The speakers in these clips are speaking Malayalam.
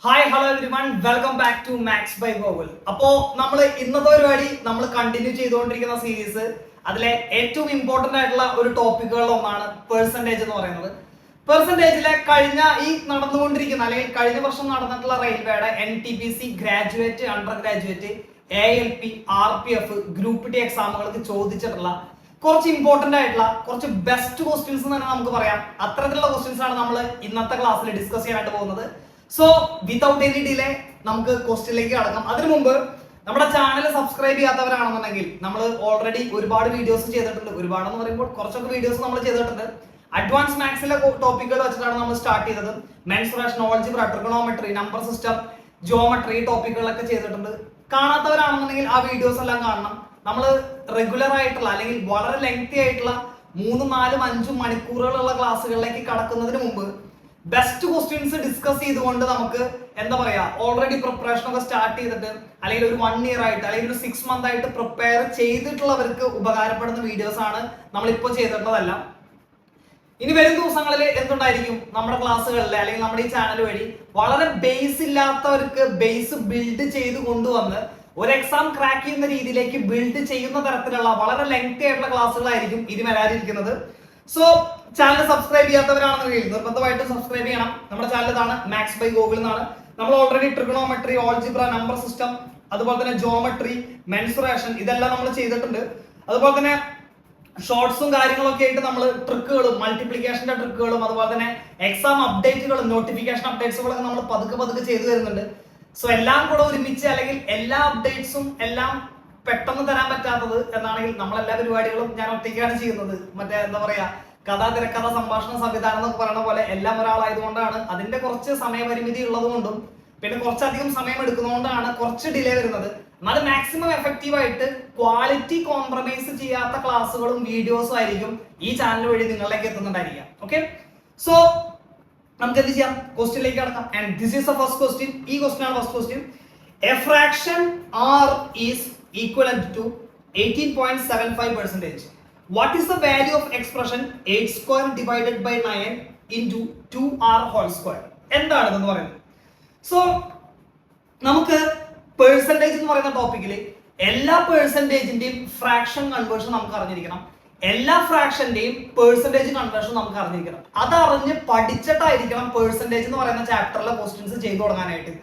Hi hello everyone, welcome back to maths by Gokul. അപ്പോ നമ്മൾ ഇന്നത്തെ പരിപാടി നമ്മൾ കണ്ടിന്യൂ ചെയ്തുകൊണ്ടിരിക്കുന്ന സീരീസ്, അതിലെ ഏറ്റവും ഇമ്പോർട്ടന്റ് ആയിട്ടുള്ള ഒരു ടോപ്പിക്കുകളിൽ ഒന്നാണ് പെർസെന്റേജ് എന്ന് പറയുന്നത്. പെർസെന്റേജിലെ നടന്നുകൊണ്ടിരിക്കുന്ന അല്ലെങ്കിൽ കഴിഞ്ഞ വർഷം നടന്നിട്ടുള്ള റെയിൽവേയുടെ NTPC graduate, under graduate, ALP, RPF, group D എക്സാമുകൾക്ക് ചോദിച്ചിട്ടുള്ള കുറച്ച് ഇമ്പോർട്ടന്റ് ആയിട്ടുള്ള കുറച്ച് ബെസ്റ്റ് ക്വസ്റ്റ്യൻസ് തന്നെ നമുക്ക് പറയാം. അത്തരത്തിലുള്ള ക്വസ്റ്റ്യൻസ് ആണ് നമ്മൾ ഇന്നത്തെ ക്ലാസ്സിൽ ഡിസ്കസ് ചെയ്യാനായിട്ട് പോകുന്നത്. സോ വിതൗട്ട് എനി ഡിലേ നമുക്ക് ക്വസ്റ്റ്യനിലേക്ക് കടക്കാം. അതിനു മുമ്പ് നമ്മുടെ ചാനൽ സബ്സ്ക്രൈബ് ചെയ്യാത്തവരാണെന്നുണ്ടെങ്കിൽ നമ്മൾ ഓൾറെഡി ഒരുപാട് വീഡിയോസ് ചെയ്തിട്ടുണ്ട്. ഒരുപാടെന്ന് പറയുമ്പോൾ കുറച്ചൊക്കെ വീഡിയോസ് നമ്മൾ ചെയ്തിട്ടുണ്ട്. അഡ്വാൻസ് മാത്സിലെ ടോപ്പിക്കുകൾ വെച്ചിട്ടാണ് നമ്മൾ സ്റ്റാർട്ട് ചെയ്തത്. Mensuration, algebra, trigonometry, number system, geometry ടോപ്പിക്കുകളൊക്കെ ചെയ്തിട്ടുണ്ട്. കാണാത്തവരാണെന്നുണ്ടെങ്കിൽ ആ വീഡിയോസ് എല്ലാം കാണണം. നമ്മൾ റെഗുലർ ആയിട്ടുള്ള അല്ലെങ്കിൽ വളരെ ലെങ്തി ആയിട്ടുള്ള 3, 4, 5 മണിക്കൂറുകളുള്ള ക്ലാസ്സുകളിലേക്ക് കടക്കുന്നതിന് മുമ്പ് ബെസ്റ്റ് ക്വസ്റ്റ്യൻസ് ഡിസ്കസ് ചെയ്തുകൊണ്ട് നമുക്ക് എന്താ പറയാ, ഓൾറെഡി പ്രിപ്പറേഷൻ ഒക്കെ സ്റ്റാർട്ട് ചെയ്തിട്ട് അല്ലെങ്കിൽ ഒരു 1 ഇയർ ആയിട്ട് അല്ലെങ്കിൽ ഒരു 6 മന്ത് ആയിട്ട് പ്രിപ്പയർ ചെയ്തിട്ടുള്ളവർക്ക് ഉപകാരപ്പെടുന്ന വീഡിയോസ് ആണ് നമ്മളിപ്പോൾ ചെയ്തിട്ടുള്ളതല്ല. ഇനി വരും ദിവസങ്ങളിൽ എന്തുണ്ടായിരിക്കും, നമ്മുടെ ക്ലാസ്സുകളിൽ അല്ലെങ്കിൽ നമ്മുടെ ഈ ചാനൽ വഴി വളരെ ബേസ് ഇല്ലാത്തവർക്ക് ബേസ് ബിൽഡ് ചെയ്ത് കൊണ്ടുവന്ന് ഒരു എക്സാം ക്രാക്ക് ചെയ്യുന്ന രീതിയിലേക്ക് ബിൽഡ് ചെയ്യുന്ന തരത്തിലുള്ള വളരെ ലെങ്തി ആയിട്ടുള്ള ക്ലാസ്സുകളായിരിക്കും ഇനി വരാനിരിക്കുന്നത്. സോ ചാനൽ സബ്സ്ക്രൈബ് ചെയ്യാത്തവരാണെന്നുണ്ടെങ്കിൽ നിർബന്ധമായിട്ടും സബ്സ്ക്രൈബ് ചെയ്യണം. നമ്മുടെ ചാനൽ ഇതാണ്, മാത്സ് ബൈ ഗോകുൽ എന്നാണ്. നമ്മൾ already trigonometry, algebra, number system, അതുപോലെ തന്നെ ജിയോമെട്രി, മെൻസുറേഷൻ ഇതെല്ലാം നമ്മൾ ചെയ്തിട്ടുണ്ട്. അതുപോലെ തന്നെ ഷോർട്സും കാര്യങ്ങളൊക്കെ ആയിട്ട് നമ്മൾ ട്രിക്കുകളും, മൾട്ടിപ്ലിക്കേഷന്റെ ട്രിക്കുകളും, അതുപോലെ തന്നെ എക്സാം അപ്ഡേറ്റുകളും, നോട്ടിഫിക്കേഷൻ അപ്ഡേറ്റ്സുകളൊക്കെ നമ്മൾ പതുക്കെ ചെയ്തു വരുന്നുണ്ട്. സോ എല്ലാം കൂടെ ഒരുമിച്ച് അല്ലെങ്കിൽ എല്ലാ അപ്ഡേറ്റ്സും എല്ലാം പെട്ടെന്ന് തരാൻ പറ്റാത്തത് എന്നാണെങ്കിൽ നമ്മളെല്ലാ പരിപാടികളും ഞാൻ ഒറ്റയ്ക്കാണ് ചെയ്യുന്നത്. മറ്റേ എന്താ പറയാ, കഥ, തിരക്കഥ, സംഭാഷണ, സംവിധാനം എന്നൊക്കെ പറയുന്ന പോലെ എല്ലാം ഒരാളായതുകൊണ്ടാണ് അതിന്റെ കുറച്ച് സമയപരിമിതി ഉള്ളതുകൊണ്ടും പിന്നെ കുറച്ചധികം സമയം എടുക്കുന്നതുകൊണ്ടാണ് കുറച്ച് ഡിലേ വരുന്നത്. എന്നാൽ മാക്സിമം എഫക്റ്റീവ് ആയിട്ട് ക്വാളിറ്റി കോംപ്രമൈസ് ചെയ്യാത്ത ക്ലാസ്സുകളും വീഡിയോസും ആയിരിക്കും ഈ ചാനൽ വഴി നിങ്ങളിലേക്ക് എത്തുന്നുണ്ടായിരിക്കാം. ഓക്കെ, സോ നമുക്ക് എന്ത് ചെയ്യാം, ക്വസ്റ്റ്യനിലേക്ക് കടക്കാം. And this is the first question. ഈ ക്വസ്റ്റ്യൻ ആണ് first question. A fraction R is equivalent to 18.75%. What is the value of expression 8 square divided by 9 into 2R whole square? എന്താണ് ഇതെന്ന് പറയുന്നത്? സോ നമുക്ക് പെർസെന്റേജ് എന്ന് പറയുന്ന ടോപ്പിക്കിൽ എല്ലാ പെർസെന്റേജിന്റെയും ഫ്രാക്ഷൻ കൺവേർഷൻ നമുക്ക് അറിഞ്ഞിരിക്കണം. എല്ലാ ഫ്രാക്ഷന്റെയും പെർസെന്റേജ് കൺവേർഷൻ നമുക്ക് അറിഞ്ഞിരിക്കണം. അതറിഞ്ഞ് പഠിച്ചിട്ടായിരിക്കണം പെർസെന്റേജ് എന്ന് പറയുന്ന ചാപ്റ്ററിലെ ക്വസ്റ്റ്യൻസ് ചെയ്തു തുടങ്ങാനായിട്ട്.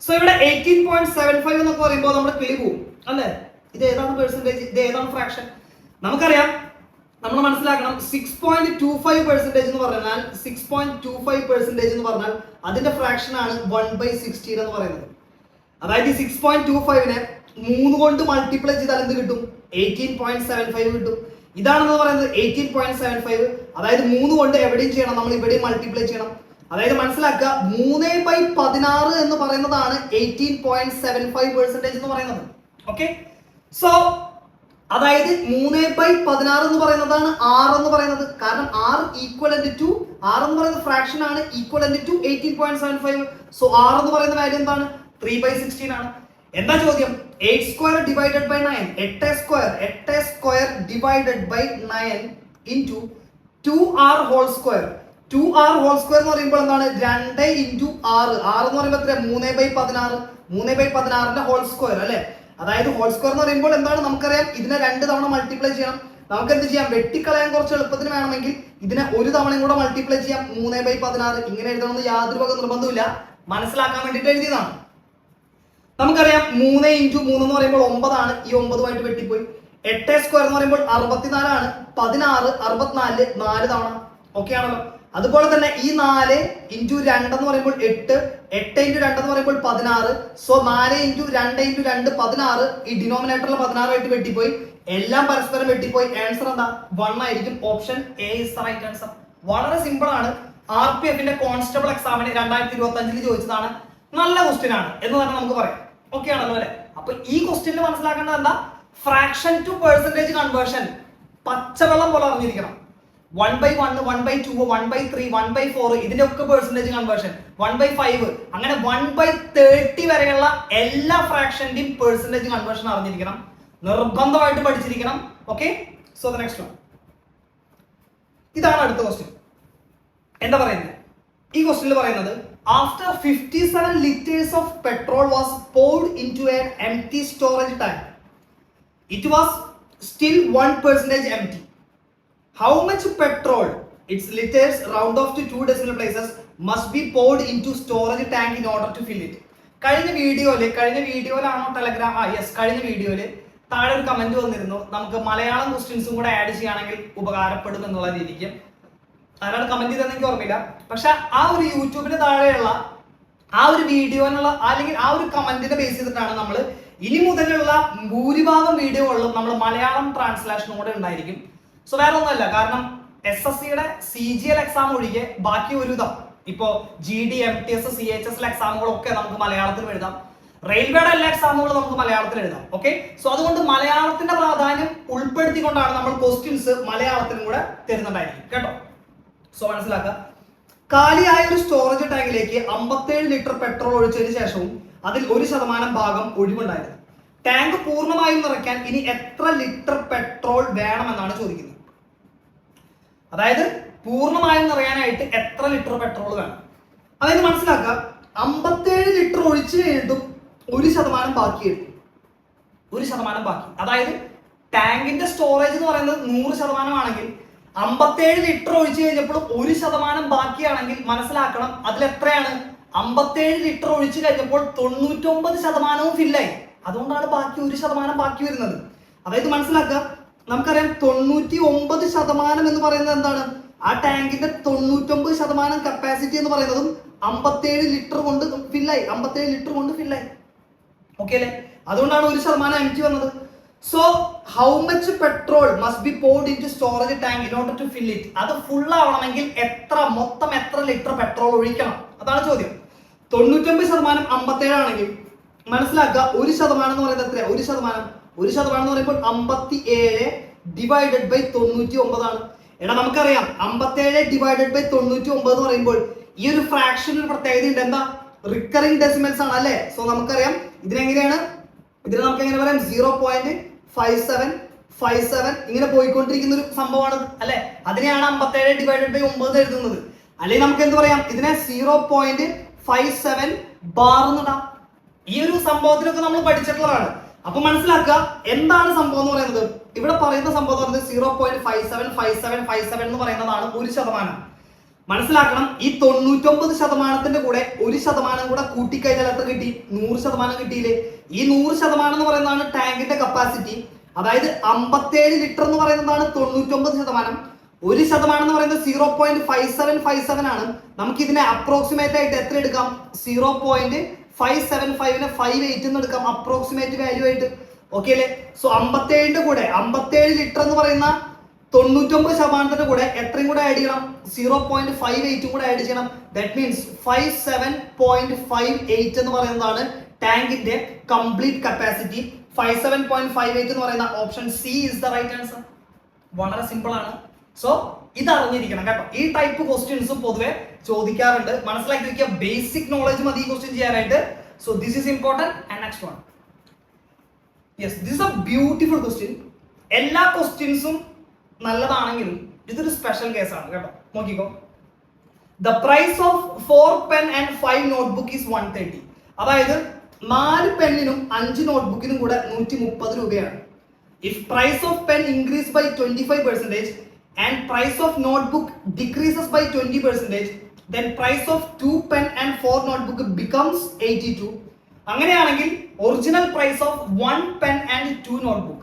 സോ ഇവിടെ 18.75 എന്നൊക്കെ പറയുമ്പോൾ നമ്മൾ കിളി പോവും അല്ലെ. ഇത് ഏതാണ് പെർസെന്റേജ്, ഇത് ഏതാണ് ഫ്രാക്ഷൻ? നമുക്കറിയാം, നമ്മൾ മനസ്സിലാക്കണം. 6.25% എന്ന് പറഞ്ഞാൽ 6.25% എന്ന് പറഞ്ഞാൽ അതിന്റെ ഫ്രാക്ഷൻ ആണ് 1/16 എന്ന് പറയുന്നത്. അതായത് 6.25നെ 3 കൊണ്ട് മൾട്ടിപ്ലൈ ചെയ്താൽ എന്ത് കിട്ടും? 18.75 കിട്ടും. ഇതാണെന്ന് പറയുന്നത് 18.75. അതായത് 3 കൊണ്ട് എവിടെയും ചെയ്യണം, നമ്മൾ ഇവിടെയും മൾട്ടിപ്ലൈ ചെയ്യണം. അതായത് മനസ്സിലാക്കുക, 3/16 എന്ന് പറയുന്നതാണ് 18.75% എന്ന് പറയുന്നത്. ഓക്കെ, സോ അതായത് 3/16 എന്ന് പറയുന്നതാണ് R എന്ന് പറയുന്നത്. കാരണം R ഈക്വലന്റ് ടു, R എന്ന് പറയുന്ന ഫ്രാക്ഷൻ ആണ് ഈക്വലന്റ് ടു 18.75. സോ R എന്ന് പറയുന്ന വാല്യൂ എന്താണ്? 3/16 ആണ്. എന്താ ചോദ്യം? 8 square divided by 9. 8 square divided by 9 into 2R whole square. 2R whole square എന്ന് പറയുമ്പോൾ എന്താണ്? 2 into 6. 6 എന്ന് പറയുമ്പോൾ എത്ര? 3/16. 3/16ന്റെ ഹോൾ സ്ക്വയർ അല്ലെ. അതായത് ഹോൾ സ്ക്വയർ എന്ന് പറയുമ്പോൾ എന്താണ്? നമുക്കറിയാം, ഇതിനെ 2 തവണ മൾട്ടിപ്ലൈ ചെയ്യണം. നമുക്ക് എന്ത് ചെയ്യാം? വെട്ടിക്കളയാൻ കുറച്ച് എളുപ്പത്തിന് വേണമെങ്കിൽ ഇതിനെ ഒരു തവണയും കൂടെ മൾട്ടിപ്ലൈ ചെയ്യാം. 3/16 ഇങ്ങനെ എഴുതണമെന്ന് യാതൊരു വക നിർബന്ധമില്ല, മനസ്സിലാക്കാൻ വേണ്ടിയിട്ട് എഴുതിയതാണ്. നമുക്കറിയാം 3 into 3 എന്ന് പറയുമ്പോൾ 9 ആണ്. ഈ 9 വെട്ടിപ്പോയി. 8 സ്ക്വയർ എന്ന് പറയുമ്പോൾ 64 ആണ്. 16, 64, 4 തവണ. ഓക്കെ ആണല്ലോ. അതുപോലെ തന്നെ ഈ 4 into 2 എന്ന് പറയുമ്പോൾ 8, 8 into 2 എന്ന് പറയുമ്പോൾ 16. So 4 into 2 into 2 16. ഈ ഡിനോമിനേറ്ററിൽ 16 ആയിട്ട് വെട്ടിപ്പോയി. എല്ലാം പരസ്പരം വെട്ടിപ്പോയി. ആൻസർ എന്താ? 1 ആയിരിക്കും. Option A is the right answer. വളരെ സിമ്പിൾ ആണ്. RPFന്റെ കോൺസ്റ്റബിൾ എക്സാമിന് 2025 ചോദിച്ചതാണ്. നല്ല ക്വസ്റ്റ്യൻ ആണ് എന്ന് തന്നെ നമുക്ക് പറയാം. ഓക്കെ ആണല്ലോ അല്ലെ. അപ്പൊ ഈ ക്വസ്റ്റ്യനിൽ മനസ്സിലാക്കേണ്ടത് എന്താ? ഫ്രാക്ഷൻ ടു പെർസെന്റേജ് കൺവേർഷൻ പച്ചവെള്ളം പോലെ അറിഞ്ഞിരിക്കണം. 1/1, 1/2, 1/3, 1/4 ഇതിന്റെ ഒക്കെ പെർസെന്റേജ് കൺവേർഷൻ, 1/5 അങ്ങനെ 1/30 വരെയുള്ള എല്ലാ ഫ്രാക്ഷന്റെയും പെർസെന്റേജ് കൺവേർഷൻ അറിഞ്ഞിരിക്കണം. നിർബന്ധമായിട്ട് പഠിച്ചിരിക്കണം. Okay, so the next one. ഇതാണ് അടുത്ത ക്വസ്റ്റ്യൻ. എന്താ പറയുന്നത്? ഈ ക്വസ്റ്റ്യനിൽ പറയുന്നത് after 57 liters of petrol was poured into an empty storage tank, it was still 1% empty. How much petrol, its liters round off to 2 decimal places, must be poured into storage tank in order to fill it? കഴിഞ്ഞ വീഡിയോയിലാണോ ടെലഗ്രാം കഴിഞ്ഞ വീഡിയോയില് താഴെ ഒരു കമന്റ് വന്നിരുന്നു, നമുക്ക് മലയാളം ക്വസ്റ്റ്യൻസും കൂടെ ആഡ് ചെയ്യുകയാണെങ്കിൽ ഉപകാരപ്പെടും എന്നുള്ള രീതിക്ക്. ആരാണ് കമന്റ് ചെയ്തതെന്ന് എനിക്ക് ഓർമ്മയില്ല. പക്ഷെ ആ ഒരു യൂട്യൂബിന് താഴെയുള്ള ആ ഒരു വീഡിയോനുള്ള അല്ലെങ്കിൽ ആ ഒരു കമന്റിനെ ബേസ് ചെയ്തിട്ടാണ് നമ്മൾ ഇനി മുതലുള്ള ഭൂരിഭാഗം വീഡിയോകളിലും നമ്മൾ മലയാളം ട്രാൻസ്ലേഷൻ കൂടെ ഉണ്ടായിരിക്കും. സോ വേറെ ഒന്നുമല്ല, കാരണം SSCയുടെ CGL എക്സാം ഒഴികെ ബാക്കി ഒരു ഇതാ ഇപ്പോ GD, MTS, CHS എക്സാമുകളൊക്കെ നമുക്ക് മലയാളത്തിൽ എഴുതാം. റെയിൽവേയുടെ എല്ലാ എക്സാമുകളും നമുക്ക് മലയാളത്തിൽ എഴുതാം. ഓക്കെ, സോ അതുകൊണ്ട് മലയാളത്തിന്റെ പ്രാധാന്യം ഉൾപ്പെടുത്തിക്കൊണ്ടാണ് നമ്മൾ ക്വസ്റ്റ്യൻസ് മലയാളത്തിലും കൂടെ തരുന്നുണ്ടായിരിക്കും കേട്ടോ. സോ മനസ്സിലാക്കുക, കാലിയായ ഒരു സ്റ്റോറേജ് ടാങ്കിലേക്ക് 57 ലിറ്റർ പെട്രോൾ ഒഴിച്ചതിന് ശേഷവും അതിൽ 1% ഭാഗം ഒഴിവുണ്ടായിരുന്നു. ടാങ്ക് പൂർണ്ണമായും നിറയ്ക്കാൻ ഇനി എത്ര ലിറ്റർ പെട്രോൾ വേണമെന്നാണ് ചോദിക്കുന്നത്. അതായത് പൂർണ്ണമായും നിറയാനായിട്ട് എത്ര ലിറ്റർ പെട്രോൾ വേണം. അതായത് മനസ്സിലാക്കുക, 57 ലിറ്റർ ഒഴിച്ചു കഴിഞ്ഞിട്ടും 1% ബാക്കിയെടുത്തു. 1% ബാക്കി. അതായത് ടാങ്കിന്റെ സ്റ്റോറേജ് എന്ന് പറയുന്നത് 100% ആണെങ്കിൽ 57 ലിറ്റർ ഒഴിച്ചു കഴിഞ്ഞപ്പോൾ 1% ബാക്കിയാണെങ്കിൽ മനസ്സിലാക്കണം അതിൽ എത്രയാണ്, 57 ലിറ്റർ ഒഴിച്ചു കഴിഞ്ഞപ്പോൾ 99% ഫില്ലായി. അതുകൊണ്ടാണ് ബാക്കി 1% ബാക്കി വരുന്നത്. അതായത് മനസ്സിലാക്കുക, നമുക്കറിയാം 99% എന്ന് പറയുന്നത് എന്താണ്, ആ ടാങ്കിന്റെ 99% കപ്പാസിറ്റി എന്ന് പറയുന്നതും 57 ലിറ്റർ കൊണ്ട് ഫില്ലായി. 57 ലിറ്റർ കൊണ്ട് ഫില്ലായി. ഓക്കെ അല്ലേ? അതുകൊണ്ടാണ് 1% എംറ്റി വന്നത്. So how much petrol must be poured into storage tank in order to fill it? അത് ഫുൾ ആവണമെങ്കിൽ മൊത്തം എത്ര ലിറ്റർ പെട്രോൾ ഒഴിക്കണം? അതാണ് ചോദ്യം. 99% 57 ആണെങ്കിൽ മനസ്സിലാക്കുക 1% എന്ന് പറയുന്നത് എത്രയാണ്? 1% എന്ന് പറയുമ്പോൾ 57 ഡിവൈഡഡ് ബൈ 99 ആണ്. എടാ നമുക്കറിയാം 57 ഡിവൈഡഡ് ബൈ 99 എന്ന് പറയുമ്പോൾ ഈ ഒരു ഫ്രാക്ഷൻ ഒരു പ്രത്യേകത ഉണ്ട്. എന്താ? റിക്കറിംഗ് ഡെസിമൽസ് ആണ് അല്ലേ? സോ നമുക്കറിയാം ഇതിനെ നമുക്ക് എങ്ങനെ പറയാം, 0.5757 ഇങ്ങനെ പോയിക്കൊണ്ടിരിക്കുന്ന ഒരു സംഭവമാണ് അല്ലെ. അതിനെയാണ് 57 ഡിവൈഡഡ് ബൈ 9 എഴുതുന്നത്. അല്ലെങ്കിൽ നമുക്ക് എന്ത് പറയാം, ഇതിനെ 0.57 ബാർ എന്നിടാം. ഈ ഒരു സംഭവത്തിലൊക്കെ നമ്മൾ പഠിച്ചിട്ടുള്ളതാണ്. അപ്പൊ മനസ്സിലാക്കുക എന്താണ് സംഭവം എന്ന് പറയുന്നത്. ഇവിടെ പറയുന്ന സംഭവം എന്ന് പറയുന്നത് 0.575757 എന്ന് പറയുന്നതാണ് 1%. മനസ്സിലാക്കണം, ഈ 99%ന്റെ കൂടെ 1% കൂടെ കൂട്ടിക്കഴിഞ്ഞാൽ എത്ര കിട്ടി? 100% കിട്ടിയില്ലേ? ഈ 100% എന്ന് പറയുന്നതാണ് ടാങ്കിന്റെ കപ്പാസിറ്റി. അതായത് 57 ലിറ്റർ എന്ന് പറയുന്നതാണ് 99%. 1% എന്ന് പറയുന്നത് 0.5757 ആണ്. നമുക്ക് ഇതിനെ അപ്രോക്സിമേറ്റ് ആയിട്ട് എത്ര എടുക്കാം? 0.575നെ 58 എന്ന് എടുക്കാം അപ്രോക്സിമേറ്റ് വാല്യൂ ആയിട്ട്. ഓക്കെ അല്ലേ? സോ 57ന്റെ കൂടെ 57 ലിറ്റർ എന്ന് പറയുന്ന 99%ന്റെ കൂടെ എത്രയും കൂടെ ആഡ് ചെയ്യണം? 0.58 കൂടെ ആഡ് ചെയ്യണം. ദാറ്റ് മീൻസ് 57.58 എന്ന് പറയുന്നതാണ് ടാങ്കിന്റെ കംപ്ലീറ്റ് കപ്പാസിറ്റി. 57.58 എന്ന് പറയുന്ന option C is the right answer. വളരെ സിമ്പിൾ ആണ്. സോ ഇത് അറിഞ്ഞിരിക്കണം കേട്ടോ. ഈ ടൈപ്പ് ക്വസ്റ്റ്യൻസും പൊതുവെ ചോദിക്കാറുണ്ട്. മനസ്സിലാക്കി വെക്കുക, ബേസിക് നോളജ് മതി ഈ ക്വസ്റ്റ്യൻ ചെയ്യാനായിട്ട്. So this is important. And next one, yes, this is a beautiful question. എല്ലാ ക്വസ്റ്റ്യൻസും നല്ലതാണെങ്കിലും ഇതൊരു സ്പെഷ്യൽ കേസാണ് കേട്ടോ. നോക്കിക്കോ, the price of 4 pen and 5 notebook is 130. അതായത് 4 പെന്നിനും 5 നോട്ട്ബുക്കിനും കൂടെ 130 രൂപയാണ്. If price of pen increase by 25% and price of notebook decreases by 20%, then price of 2 pen and 4 notebook becomes 82. അങ്ങനെയാണെങ്കിൽ original price of 1 pen and 2 notebook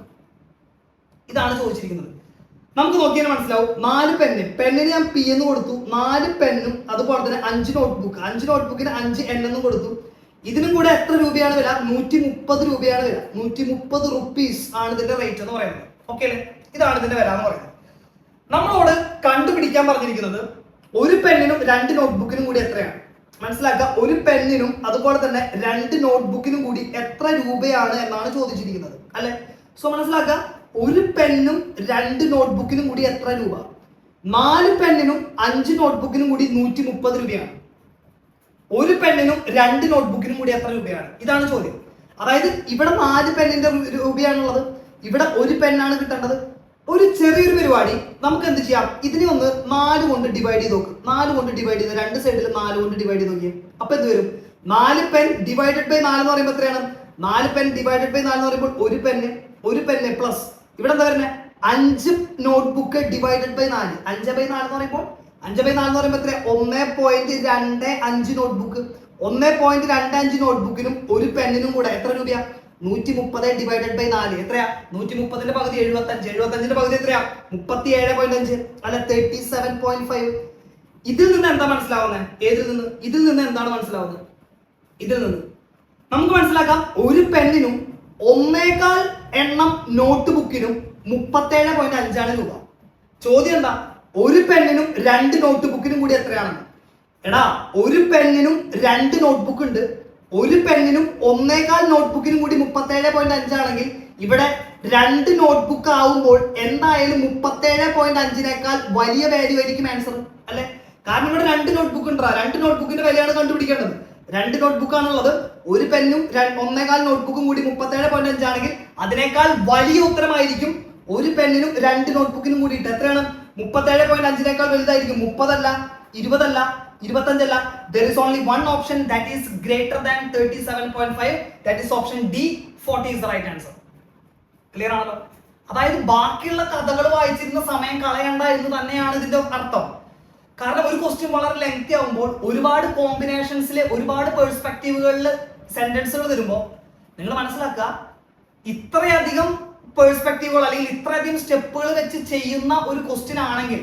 ഇതാണ് ചോദിച്ചിരിക്കുന്നത്. നമുക്ക് നോക്കിയാൽ മനസ്സിലാവും. 4 പെന്നിന് ഞാൻ P എന്ന് കൊടുത്തു, 4 പെന്നും അതുപോലെ തന്നെ 5 നോട്ട്ബുക്ക്, 5 നോട്ട്ബുക്കിന് 5 N എന്നും കൊടുത്തു. ഇതിനും കൂടെ എത്ര രൂപയാണ് വില? 130 രൂപയാണ് വില. 130 റുപ്പീസ് ആണ് ഇതിന്റെ റേറ്റ് എന്ന് പറയുന്നത്. ഓക്കെ അല്ലേ? ഇതാണ് ഇതിന്റെ വില എന്ന് പറയുന്നത്. നമ്മളോട് കണ്ടുപിടിക്കാൻ പറഞ്ഞിരിക്കുന്നത് ഒരു പെന്നിനും 2 നോട്ട്ബുക്കിനും കൂടി എത്രയാണ്. മനസ്സിലാക്കുക, ഒരു പെന്നിനും അതുപോലെ തന്നെ 2 നോട്ട്ബുക്കിനും കൂടി എത്ര രൂപയാണ് എന്നാണ് ചോദിച്ചിരിക്കുന്നത് അല്ലെ. സോ മനസ്സിലാക്കുക, ഒരു പെന്നും 2 നോട്ട്ബുക്കിനും കൂടി എത്ര രൂപ? 4 പെന്നിനും 5 നോട്ട്ബുക്കിനും കൂടി 130 രൂപയാണ്. ഒരു പെന്നിനും 2 നോട്ട്ബുക്കിനും കൂടി എത്ര രൂപയാണ്? ഇതാണ് ചോദ്യം. അതായത് ഇവിടെ 4 പെന്നിന്റെ രൂപയാണുള്ളത്, ഇവിടെ ഒരു പെന്നാണ് കിട്ടേണ്ടത്. ഒരു ചെറിയൊരു പരിപാടി നമുക്ക് എന്ത് ചെയ്യാം, ഇതിനെ ഒന്ന് 4 കൊണ്ട് ഡിവൈഡ് ചെയ്ത് നോക്ക്. 4 കൊണ്ട് ഡിവൈഡ് ചെയ്ത് 2 സൈഡിൽ 4 കൊണ്ട് ഡിവൈഡ് ചെയ്ത് നോക്കിയാൽ അപ്പൊ എന്ത് വരും? 4 പെൻ ഡിവൈഡഡ് ബൈ 4 എന്ന് പറയുമ്പോൾ എത്രയാണ്? 4 പെൻ ഡിവൈഡഡ് ബൈ 4 എന്ന് പറയുമ്പോൾ ഒരു പെന്ന് പ്ലസ് ഇവിടെ എന്താ വരുന്നത്? 5 നോട്ട്ബുക്ക് ഡിവൈഡഡ് ബൈ 4. 5 ബൈ 4 എന്ന് പറയുമ്പോൾ 5 ബൈ 4 എന്ന് പറയുമ്പോൾ എത്ര? 1.25 നോട്ട്ബുക്ക്. 1.25 നോട്ട്ബുക്കിനും ഒരു പെന്നിനും കൂടെ എത്ര രൂപയാ? 130 ഡിവൈഡഡ് ബൈ 4 എത്രയാ? 130ന്റെ പകുതി 75. 75ന്റെ പകുതി എത്രയാ? 37.5 അല്ല 37.5. ഇതിൽ നിന്ന് എന്താ മനസ്സിലാവുന്നത്? ഇതിൽ നിന്ന് എന്താണ് മനസ്സിലാവുന്നത്? ഇതിൽ നിന്ന് നമുക്ക് മനസ്സിലാക്കാം ഒരു പെന്നിനും 1 എണ്ണം നോട്ട് ബുക്കിനും 37.5 രൂപ. ചോദ്യം എന്താ? ഒരു പെന്നിനും 2 നോട്ട് ബുക്കിനും കൂടി എത്രയാണെന്ന്. എടാ ഒരു പെന്നിനും 2 നോട്ട് ബുക്ക് ഉണ്ട്, ഒരു പെന്നിനും 1 നോട്ട് ബുക്കിനും കൂടി 37.5 ആണെങ്കിൽ ഇവിടെ 2 നോട്ട് ബുക്ക് ആവുമ്പോൾ എന്തായാലും 37.5നേക്കാൾ വലിയ വാല്യൂ ആയിരിക്കും ആൻസർ അല്ലെ? കാരണം ഇവിടെ 2 നോട്ട് ബുക്ക് ഉണ്ടാ, 2 നോട്ട് ബുക്കിന്റെ വിലയാണ് കണ്ടുപിടിക്കേണ്ടത്. 2 നോട്ട് ബുക്ക് ആണുള്ളത്, ഒരു പെന്നും 1 നോട്ട് ബുക്കും കൂടി 37.5 ആണെങ്കിൽ അതിനേക്കാൾ വലിയ ഉത്തരമായിരിക്കും ഒരു പെന്നിനും 2 നോട്ട് ബുക്കിനും കൂടിയിട്ട് എത്രയാണ്? 37.5നേക്കാൾ വലുതായിരിക്കും. 30 അല്ല, 20 അല്ല, 25 അല്ല. There is only one option that is greater than 37.5. That is option D. 40 is the right answer. Clear ആണല്ലോ? അതായത് ബാക്കിയുള്ള കഥകൾ വായിച്ചിരുന്ന സമയം കളയണ്ട എന്ന് തന്നെയാണ് ഇതിന്റെ അർത്ഥം. കാരണം ഒരു ക്വസ്റ്റ്യൻ വളരെ ലെങ്തി ആവുമ്പോൾ ഒരുപാട് കോമ്പിനേഷൻസിലെ ഒരുപാട് പെർസ്പെക്റ്റീവുകളിൽ സെന്റൻസുകൾ വരുമ്പോൾ നിങ്ങൾ മനസ്സിലാക്കുക, ഇത്രയധികം പെർസ്പെക്റ്റീവുകൾ അല്ലെങ്കിൽ ഇത്രയധികം സ്റ്റെപ്പുകൾ വെച്ച് ചെയ്യുന്ന ഒരു ക്വസ്റ്റ്യൻ ആണെങ്കിൽ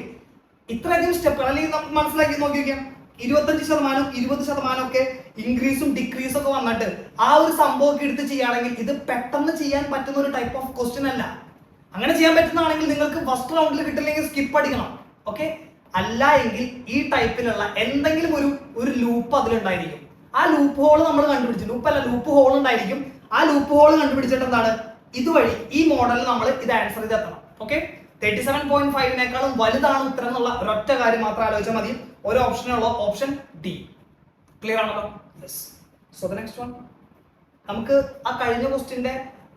ഇത്രയധികം സ്റ്റെപ്പുകൾ അല്ലെങ്കിൽ നമുക്ക് മനസ്സിലാക്കി നോക്കി നോക്കിയാൽ 25%, 20% ഒക്കെ ഇൻക്രീസും ഡിക്രീസും ഒക്കെ വന്നിട്ട് ആ ഒരു സംഭവം എടുത്ത് ചെയ്യുകയാണെങ്കിൽ ഇത് പെട്ടെന്ന് ചെയ്യാൻ പറ്റുന്ന ഒരു ടൈപ്പ് ഓഫ് ക്വസ്റ്റ്യൻ അല്ല. അങ്ങനെ ചെയ്യാൻ പറ്റുന്നതാണെങ്കിൽ നിങ്ങൾക്ക് ഫസ്റ്റ് റൗണ്ടിൽ കിട്ടില്ലെങ്കിൽ സ്കിപ്പ് അടിക്കണം. ഓക്കെ, അല്ല എങ്കിൽ ഈ ടൈപ്പിലുള്ള എന്തെങ്കിലും ഒരു ലൂപ്പ് അതിലുണ്ടായിരിക്കും. ആ ലൂപ്പ് ഹോൾ നമ്മൾ കണ്ടുപിടിച്ചു, ലൂപ്പ് ഹോൾ ഉണ്ടായിരിക്കും. ആ ലൂപ്പ് ഹോൾ കണ്ടുപിടിച്ചിട്ട് എന്താണ് ഇതുവഴി ഈ മോഡലിൽ നമ്മൾ ഇത് ആൻസർ ചെയ്തെത്തണം. ഓക്കെ, 37.5നേക്കാളും വലുതാണ് ഉത്തരം എന്നുള്ള ഒരൊറ്റ കാര്യം മാത്രം ആലോചിച്ചാൽ മതി. ഒരു ഓപ്ഷനുള്ള ഓപ്ഷൻ ഡി. ക്ലിയർ ആണല്ലോ? Yes. So the next one, നമുക്ക് ആ കഴിഞ്ഞ ക്വസ്റ്റ്യന്റെ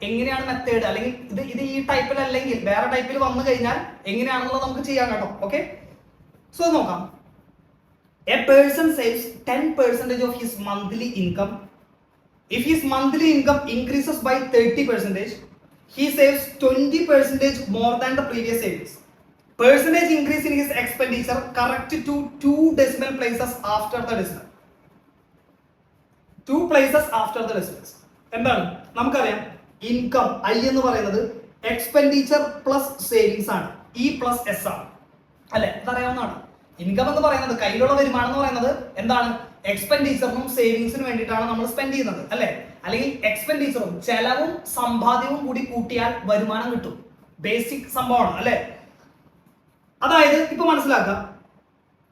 എങ്ങനെയാണ് മെത്തേഡ്, അല്ലെങ്കിൽ ഇത് ഈ ടൈപ്പിൽ അല്ലെങ്കിൽ വേറെ ടൈപ്പിൽ വന്നു കഴിഞ്ഞാൽ എങ്ങനെയാണെന്നുള്ളത് നമുക്ക് ചെയ്യാൻ കേട്ടോ. ഓക്കെ, സോ നോക്കാം. A person saves 10% of his monthly income. If his monthly income increases by 30%, he saves 20% more than the previous savings. Percentage increase in his expenditure correct to 2 decimal places after the decimal. 2 places after the decimals. എന്താണ് നമുക്കറിയാം, ഇൻകം ഐ എന്ന് പറയുന്നത് എക്സ്പെൻഡിച്ചർ പ്ലസ് സേവിങ്സ് ആണ്, ഇ പ്ലസ് എസ് ആണ് അല്ലെ? അതറിയാവുന്നതാണ്. ഇൻകം എന്ന് പറയുന്നത് കയ്യിലുള്ള വരുമാനം എന്ന് പറയുന്നത് എന്താണ്? എക്സ്പെൻഡിച്ചറിനും സേവിങ്സിനും വേണ്ടിയിട്ടാണ് നമ്മൾ സ്പെൻഡ് ചെയ്യുന്നത് അല്ലെ? അല്ലെങ്കിൽ എക്സ്പെൻഡിച്ചറും ചെലവും സമ്പാദ്യവും കൂടി കൂട്ടിയാൽ വരുമാനം കിട്ടും. ബേസിക് സംഭവമാണ് അല്ലെ? അതായത് ഇപ്പൊ മനസ്സിലാക്കാം,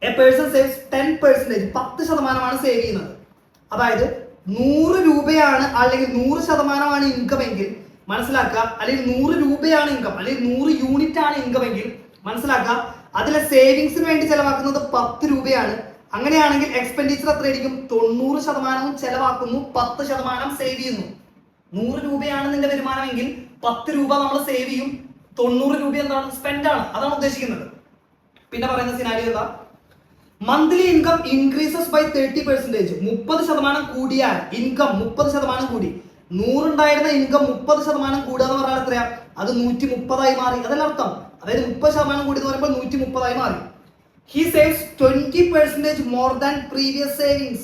എ പേഴ്സൺ സേവ്സ് 10%, 10% സേവ് ചെയ്യുന്നത്. അതായത് 100 രൂപയാണ് അല്ലെങ്കിൽ 100% ഇൻകം എങ്കിൽ മനസ്സിലാക്കുക, അല്ലെങ്കിൽ 100 രൂപയാണ് ഇൻകം അല്ലെങ്കിൽ 100 യൂണിറ്റ് ആണ് ഇൻകം എങ്കിൽ മനസ്സിലാക്കുക, അതിലെ സേവിങ്സിന് വേണ്ടി ചെലവാക്കുന്നത് 10 രൂപയാണ്. അങ്ങനെയാണെങ്കിൽ എക്സ്പെൻഡിച്ചർ എത്രയായിരിക്കും? 90% ചെലവാക്കുന്നു, 10% സേവ് ചെയ്യുന്നു. 100 രൂപയാണ് നിന്റെ വരുമാനമെങ്കിൽ 10 രൂപ നമ്മൾ സേവ് ചെയ്യും, 90 രൂപ എന്താണ്? സ്പെൻഡ് ആണ്. അതാണ് ഉദ്ദേശിക്കുന്നത്. പിന്നെ പറയുന്ന സിനാരിയോ എന്താ? Monthly income increases by 30%. 30% കൂടിയാൽ ഇൻകം 30% കൂടി. 100 ഉണ്ടായിരുന്ന ഇൻകം 30% കൂടുക എന്ന് പറഞ്ഞാൽ എത്രയാ? അത് 130 മാറി. അതല്ല അർത്ഥം. അതായത് 30% കൂടി എന്ന് പറയുമ്പോൾ 130 മാറി. He saves 20% more than previous savings.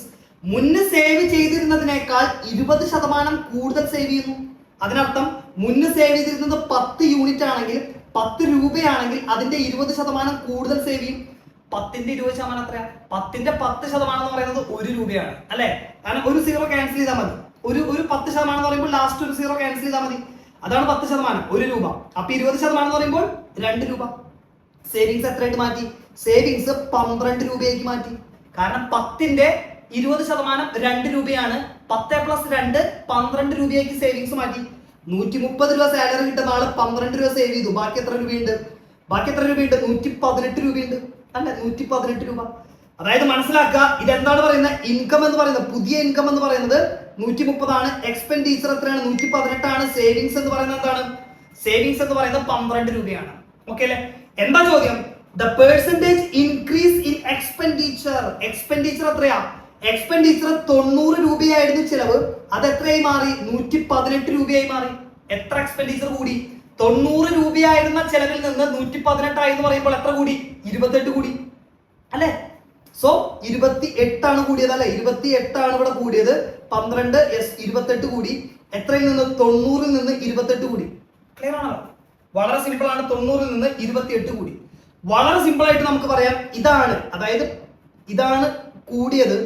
മുന്നേ സേവ് ചെയ്തിരുന്നതിനേക്കാൾ 20% കൂടുതൽ സേവ് ചെയ്യുന്നു. അതിനർത്ഥം മുന്നേ സേവ് ചെയ്തിരുന്നത് 10 യൂണിറ്റ് ആണെങ്കിൽ 10 രൂപയാണെങ്കിൽ അതിന്റെ 20% കൂടുതൽ സേവ് ചെയ്യും. 10ന്റെ 20% എത്രയാ? 10ന്റെ 10% എന്ന് പറയുന്നത് 1 രൂപയാണ് അല്ലെ? കാരണം ഒരു സീറോ ക്യാൻസൽ ചെയ്താൽ മതി. ഒരു 10% എന്ന് പറയുമ്പോൾ ലാസ്റ്റ് ഒരു സീറോ ക്യാൻസൽ ചെയ്താൽ മതി. അതാണ് 10%, 1 രൂപ. അപ്പൊ 20% എന്ന് പറയുമ്പോൾ 2 രൂപ. സേവിങ്സ് എത്രയായിട്ട് മാറ്റി? സേവിങ്സ് 12 രൂപയ്ക്ക് മാറ്റി. കാരണം 10ന്റെ 20% 2 രൂപയാണ്. 10 + 2 12 രൂപയ്ക്ക് സേവിങ്സ് മാറ്റി. 130 രൂപ സാലറി കിട്ടുന്ന ആള് 12 രൂപ സേവ് ചെയ്തു. ബാക്കി എത്ര രൂപയുണ്ട്? 118 രൂപയുണ്ട് അല്ലെ? 118 രൂപ. അതായത് മനസ്സിലാക്കുക, ഇതെന്താണ് പറയുന്നത്? ഇൻകം എന്ന് പറയുന്നത്, പുതിയ ഇൻകം എന്ന് പറയുന്നത് 130 ആണ്. എക്സ്പെൻഡിച്ചർ എത്രയാണ്? 118 ആണ്. സേവിങ്സ് എന്ന് പറയുന്നത് എന്താണ്? സേവിങ്സ് എന്ന് പറയുന്നത് 12 രൂപയാണ്. ഓക്കെ അല്ലെ? എന്താ ചോദ്യം? The percentage increase in expenditure. Expenditure എത്രയാ? എക്സ്പെൻഡിച്ചർ 90 രൂപയായിരുന്നു ചിലവ്, അത് എത്രയായി മാറി? 118 രൂപയായി മാറി. എത്ര എക്സ്പെൻഡിച്ചർ കൂടി? 90 രൂപയായിരുന്ന ചെലവിൽ നിന്ന് 118 ആയി എന്ന് പറയുമ്പോൾ എത്ര കൂടി? 28 കൂടി അല്ലെ? സോ 28 ആണ് കൂടിയത് അല്ലെ? 28 ആണ് ഇവിടെ കൂടിയത്. 12 28 കൂടി. എത്രയിൽ നിന്ന്? 90 നിന്ന് 28 കൂടി. ക്ലിയർ ആണല്ലോ? വളരെ സിമ്പിൾ ആണ്. 90 നിന്ന് 28 കൂടി. വളരെ സിമ്പിൾ ആയിട്ട് നമുക്ക് പറയാം ഇതാണ്, അതായത് ഇതാണ് കൂടിയത്,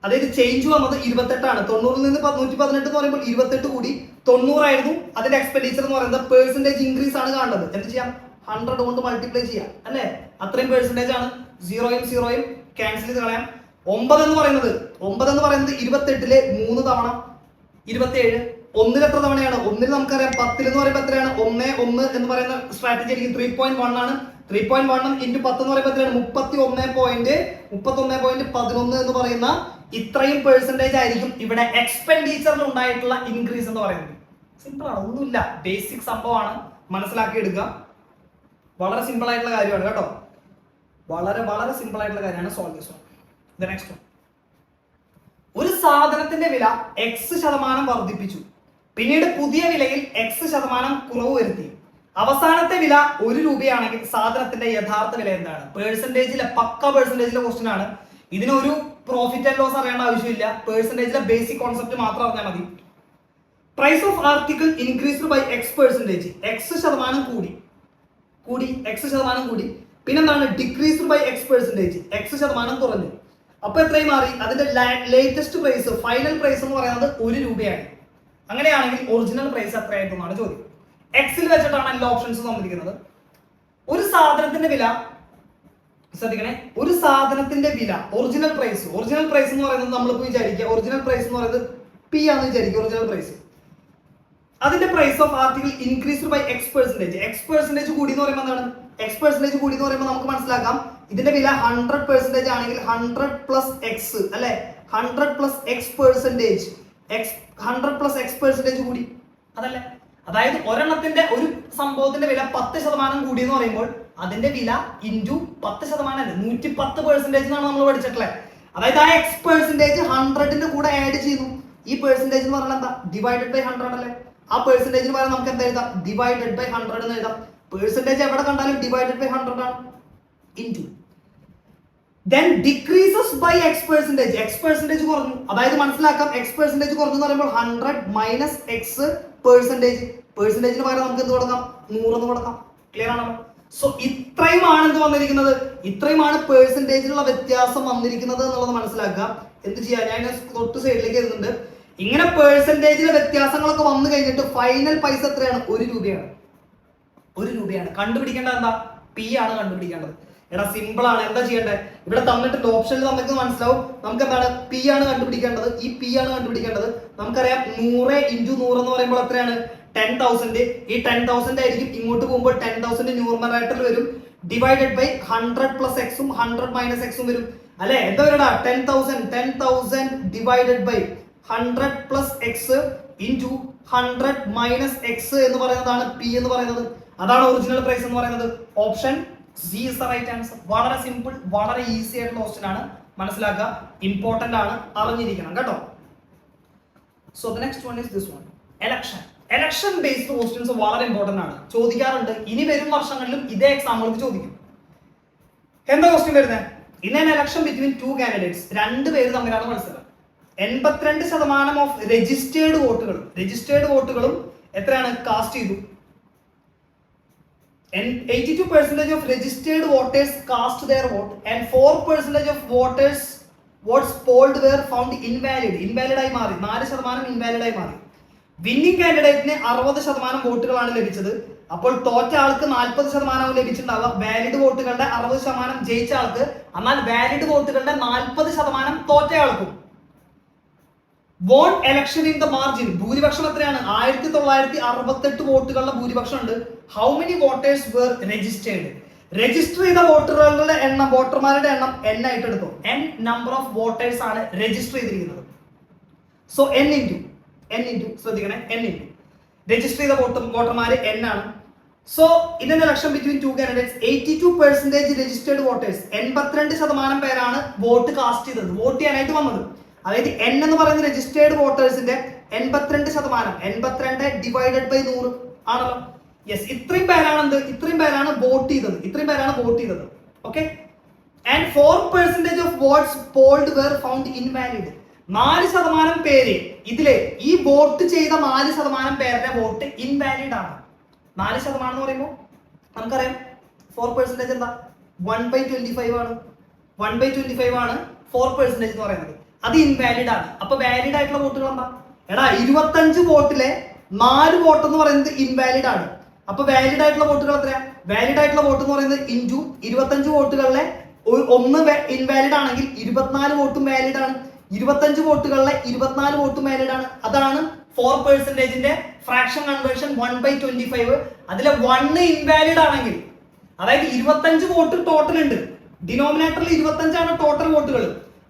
അതായത് ചേഞ്ച് വന്നത് 28 ആണ്. 90 നിന്ന് 118 എന്ന് പറയുമ്പോൾ 28 കൂടി. 90 ആയിരുന്നു അതിന്റെ എക്സ്പെൻഡിച്ചർ എന്ന് പറയുന്നത്. പെർസെന്റേജ് ഇൻക്രീസ് ആണ് കാണുന്നത്. എന്ത് ചെയ്യാം? 100 കൊണ്ട് മൾട്ടിപ്ലൈ ചെയ്യാം അല്ലെ? അത്രയും പെർസെന്റേജ് ആണ്. സീറോയും സീറോയും ക്യാൻസൽ ചെയ്ത് കളയാം. 9 എന്ന് പറയുന്നത് 28ലെ 3 തവണ 27. 1 എത്ര തവണയാണ്? 1 നമുക്കറിയാം 10 എന്ന് പറയുമ്പോൾ എത്രയാണ്? 1 1 എന്ന് പറയുന്ന സ്ട്രാറ്റജി ആയിരിക്കും 3.1 ആണ്. 3.1 ഇൻറ്റു 10 എന്ന് പറയുമ്പോൾ എത്രയാണ്? 31.11 എന്ന് പറയുന്ന ഇത്രയും പെർസെന്റേജ് ആയിരിക്കും ഇവിടെ എക്സ്പെൻഡിച്ചറിൽ ഉണ്ടായിട്ടുള്ള ഇൻക്രീസ് എന്ന് പറയുന്നത്. സിമ്പിൾ ആണ്, ഒന്നുമില്ല, ബേസിക് സംഭവമാണ്, മനസ്സിലാക്കി എടുക്കുക. വളരെ സിമ്പിൾ ആയിട്ടുള്ള കാര്യമാണ് കേട്ടോ. വളരെ വളരെ സിമ്പിൾ ആയിട്ടുള്ള കാര്യമാണ്. Solve this one. The next one. ഒരു സാധനത്തിന്റെ വില x% വർദ്ധിപ്പിച്ചു, പിന്നീട് പുതിയ വിലയിൽ x% കുറവ് വരുത്തി. അവസാനത്തെ വില 1 രൂപയാണെങ്കിൽ സാധനത്തിന്റെ യഥാർത്ഥ വില എന്താണ്? പേഴ്സന്റേജിലെ പക്ക പേഴ്സന്റേജിലെ ക്വസ്റ്റ്യൻ ആണ്. ഇതിനൊരു പ്രോഫിറ്റ് ആൻഡ് ലോസ് അറിയേണ്ട ആവശ്യമില്ല. പേഴ്സന്റേജിലെ ബേസിക് കോൺസെപ്റ്റ് മാത്രം അറിഞ്ഞാൽ മതി. Price of article increased by x%. x% കൂടി x% കൂടി. പിന്നെന്താണ്? Decreased by x%. x% കുറഞ്ഞു. അപ്പൊ എത്രയും മാറി? അതിന്റെ ലേറ്റസ്റ്റ് പ്രൈസ്, ഫൈനൽ പ്രൈസ് എന്ന് പറയുന്നത് 1 രൂപയാണ്. അങ്ങനെയാണെങ്കിൽ ഒറിജിനൽ പ്രൈസ് എത്രയായിട്ടെന്നാണ് ചോദ്യം. എക്സിൽ വെച്ചിട്ടാണ് എല്ലാ ഓപ്ഷൻസും തന്നിരിക്കുന്നത്. ഒരു സാധനത്തിന്റെ വില ശ്രദ്ധിക്കണേ, ഒരു സാധനത്തിന്റെ വില ഒറിജിനൽ പ്രൈസ് എന്ന് പറയുന്നത് നമ്മളിപ്പോ വിചാരിക്കുക ഒറിജിനൽ പ്രൈസ് എന്ന് പറയുന്നത് P ആണെന്ന് വിചാരിക്കുക. ഒറിജിനൽ പ്രൈസ്, അതിന്റെ price of article increased by x%. x% കൂടി എന്ന് പറയുമ്പോൾ എന്താണ്? x% കൂടി എന്ന് പറയുമ്പോൾ നമുക്ക് മനസ്സിലാക്കാം ഇതിന്റെ വില 100% ആണെങ്കിൽ 100 പ്ലസ് എക്സ് അല്ലെ? 100 പ്ലസ് x%. 100 പ്ലസ് x% കൂടി അതല്ലേ? അതായത് ഒരെണ്ണത്തിന്റെ ഒരു സംഭവത്തിന്റെ വില 10% കൂടി എന്ന് പറയുമ്പോൾ അതിന്റെ വില ഇൻറ്റു 10% 110% എന്നാണ് നമ്മൾ പഠിച്ചിട്ടുള്ളത്. അതായത് ആ x% 100ന്റെ കൂടെ ആഡ് ചെയ്യുന്നു. ഈ പെർസെന്റേജ് എന്ന് പറഞ്ഞാൽ എന്താ? ഡിവൈഡഡ് ബൈ 100 അല്ലേ? ആ പെർസെന്റേജിന് പകരം നമുക്ക് എന്താ എഴുതാം? ഡിവൈഡഡ് ബൈ 100 എന്ന് എഴുതാം. പെർസെന്റേജ് എവിടെ കണ്ടാലും ഡിവൈഡഡ് ബൈ 100 ആണ്. Into then decreases by x%. x% കുറഞ്ഞു, അതായത് മനസ്സിലാക്കാം x% കുറഞ്ഞു എന്ന് പറയുമ്പോൾ 100 മൈനസ് x%. പെർസെന്റേജിന് പകരം നമുക്ക് എന്ത് കൊടുക്കാം? 100 എന്ന് കൊടുക്കാം. ക്ലിയർ ആണോ? സോ ഇത്രയുമാണ് എന്ത് വന്നിരിക്കുന്നത്? ഇത്രയുമാണ് പെർസെന്റേജിലുള്ള വ്യത്യാസം വന്നിരിക്കുന്നത് എന്നുള്ളത് മനസ്സിലാക്കുക. എന്ത് ചെയ്യാം? ഞാൻ തൊട്ട് സൈഡിലേക്ക് എഴുതുന്നുണ്ട്. ഇങ്ങനെ പെർസെന്റേജിലെ വ്യത്യാസങ്ങളൊക്കെ വന്നു കഴിഞ്ഞിട്ട് ഫൈനൽ പൈസ എത്രയാണ്? 1 രൂപയാണ്. 1 രൂപയാണ്. കണ്ടുപിടിക്കേണ്ടത് എന്താ? P ആണ് കണ്ടുപിടിക്കേണ്ടത്. എടാ സിമ്പിൾ ആണ്. എന്താ ചെയ്യേണ്ടത്? ഇവിടെ തന്നിട്ടുണ്ട്, ഓപ്ഷനിൽ നമുക്ക് മനസ്സിലാവും. നമുക്ക് എന്താണ്? P ആണ് കണ്ടുപിടിക്കേണ്ടത്. ഈ P ആണ് കണ്ടുപിടിക്കേണ്ടത്. നമുക്കറിയാം 100 ഇൻറ്റു 100 എന്ന് പറയുമ്പോൾ എത്രയാണ്? 10,000. ഈ 10,000 ആയിരിക്കും ഇങ്ങോട്ട് പോകുമ്പോൾ 10,000 ന്യൂമറേറ്ററിൽ വരും. ഡിവൈഡഡ് ബൈ 100 പ്ലസ് എക്സും 100 മൈനസ് എക്സും വരും അല്ലെ? എന്താ വരടാ? 10,000 divided by 100 plus x into 100 minus x എന്ന് പറയുന്നതാണ് P എന്ന് പറയുന്നത്. അതാണ് ഒറിജിനൽ പ്രൈസ് എന്ന് പറയുന്നത്. Option C is the right answer. വളരെ സിമ്പിൾ, വളരെ ഈസി ആയിട്ടുള്ള ക്വസ്റ്റ്യൻ ആണ്. മനസ്സിലാക്കുക, ഇമ്പോർട്ടന്റ് ആണ്, അറിഞ്ഞിരിക്കണം കേട്ടോ. So the next one is this one. Election based questions വളരെ ഇമ്പോർട്ടന്റ് ആണ്, ചോദിക്കാറുണ്ട്. ഇനി വരും വർഷങ്ങളിലും ഇതേ എക്സാമുകൾക്ക് ചോദിക്കും. എന്താ ക്വസ്റ്റ്യൻ വരുന്നത്? In an election between 2 candidates, 2 പേര് തമ്മിലാണ് മത്സരം. 82% ഓഫ് രജിസ്റ്റേർഡ് വോട്ടുകളും എത്രയാണ്? കാസ്റ്റ് ചെയ്തു. 82% of registered voters cast their vote and 4% of votes polled were found invalid. Invalid ആയി മാറി. 4% invalid ആയി മാറി. വിന്നിംഗ് കാൻഡിഡേറ്റിന് 60% വോട്ടുകളാണ് ലഭിച്ചത്. അപ്പോൾ തോറ്റ ആൾക്ക് 40% ലഭിച്ചിട്ടുണ്ടാവുക. വാലിഡ് വോട്ടുകളുടെ 60% ജയിച്ച ആൾക്ക്, എന്നാൽ വാലിഡ് വോട്ടുകളുടെ 40% തോറ്റ ആൾക്കും. Won election in the margin, ഭൂരിപക്ഷം എത്രയാണ്? 1968 വോട്ടുകളുടെ ഭൂരിപക്ഷം ഉണ്ട്. How many voters were registered? Register ചെയ്ത വോട്ടറുകളുടെ എണ്ണം, വോട്ടർമാരുടെ എണ്ണം n ആയിട്ട് എടുത്തു. n നമ്പർ ഓഫ് വോട്ടേഴ്സ് ആണ് രജിസ്റ്റർ ചെയ്തിരിക്കുന്നത്. സോ n ഇൻറ്റു ശ്രദ്ധിക്കണേ, n ഇൻറ്റു രജിസ്റ്റർ ചെയ്ത വോട്ടർമാര് n ആണ്. So in n election between two candidates 82% registered voters, 82% പേരാണ് വോട്ട് കാസ്റ്റ് ചെയ്തത്, വോട്ട് ചെയ്യാനായിട്ട് വന്നത്. അതായത് N എന്ന് പറയുന്ന രജിസ്റ്റേർഡ് വോട്ടേഴ്സിന്റെ 82%, 82 ഡിവൈഡഡ് ബൈ 100 ആണല്ലോ. യെസ്, ഇത്രയും പേരാണ് വോട്ട് ചെയ്തത്. Okay, and 4% of votes polled were found invalid. 4% പേര് ഇതിലെ ഈ വോട്ട് ചെയ്ത 4% പേരുടെ വോട്ട് ഇൻവാലിഡ് ആണ്. 4% എന്ന് പറയുമ്പോൾ നമുക്കറിയാം 4% എന്താ 1/25 ആണ്. 1/25 ആണ് 4% എന്ന് പറയുന്നത്. അത് ഇൻവാലിഡ് ആണ്. അപ്പൊ വാലിഡ് ആയിട്ടുള്ള വോട്ടുകൾ എന്താ? എടാ 25 വോട്ടിലെ 4 വോട്ട് എന്ന് പറയുന്നത് ഇൻവാലിഡ് ആണ്. അപ്പൊ വാലിഡ് ആയിട്ടുള്ള വോട്ടുകൾ എത്രയാ? വാലിഡ് ആയിട്ടുള്ള വോട്ട് എന്ന് പറയുന്നത് ഇൻറ്റു 25 വോട്ടുകളിലെ 1 ഇൻവാലിഡ് ആണെങ്കിൽ 24 വോട്ടും വാലിഡ് ആണ്. 25 വോട്ടുകളിലെ 24 വോട്ടും വാലിഡ് ആണ്. അതാണ് 4%ന്റെ ഫ്രാക്ഷൻ കൺവേർഷൻ 1/25. അതിലെ 1 ഇൻവാലിഡ് ആണെങ്കിൽ, അതായത് 25 വോട്ട് ടോട്ടൽ ഉണ്ട്, ഡിനോമിനേറ്ററിൽ 25 ആണ് ടോട്ടൽ വോട്ടുകൾ.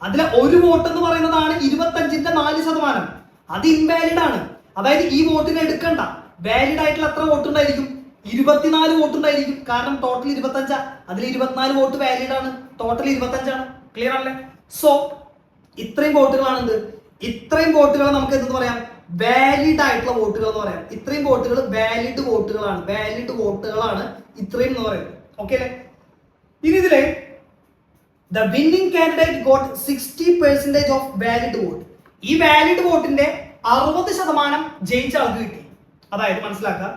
അതിലെ ഒരു വോട്ട് എന്ന് പറയുന്നതാണ് 25ന്റെ 4%. അത് ഇൻവാലിഡ് ആണ്. അതായത് ഈ വോട്ടിനെ എടുക്കണ്ട, വാലിഡ് ആയിട്ടുള്ള എത്ര വോട്ട് ഉണ്ടായിരിക്കും? 24 വോട്ട് ഉണ്ടായിരിക്കും. കാരണം ടോട്ടൽ 25, അതിൽ 24 വോട്ട് വാലിഡ് ആണ്, ടോട്ടൽ 25 ആണ്. ക്ലിയർ അല്ലേ? സോ ഇത്രയും വോട്ടുകളാണ് ഇത്രയും വോട്ടുകൾ നമുക്ക് എന്തെന്ന് പറയാം? വാലിഡ് ആയിട്ടുള്ള വോട്ടുകൾ എന്ന് പറയാം. ഇത്രയും വോട്ടുകൾ വാലിഡ് വോട്ടുകളാണ് ഇത്രയും എന്ന് പറയുന്നത്. ഓക്കെ അല്ലേ? ഇനി ഇതിലെ the winning candidate got 60% of valid vote. ഈ വാലിഡ് വോട്ടിന്റെ 60% ജയിച്ച ആൾക്ക് കിട്ടി. അതായത് മനസ്സിലാക്കുക,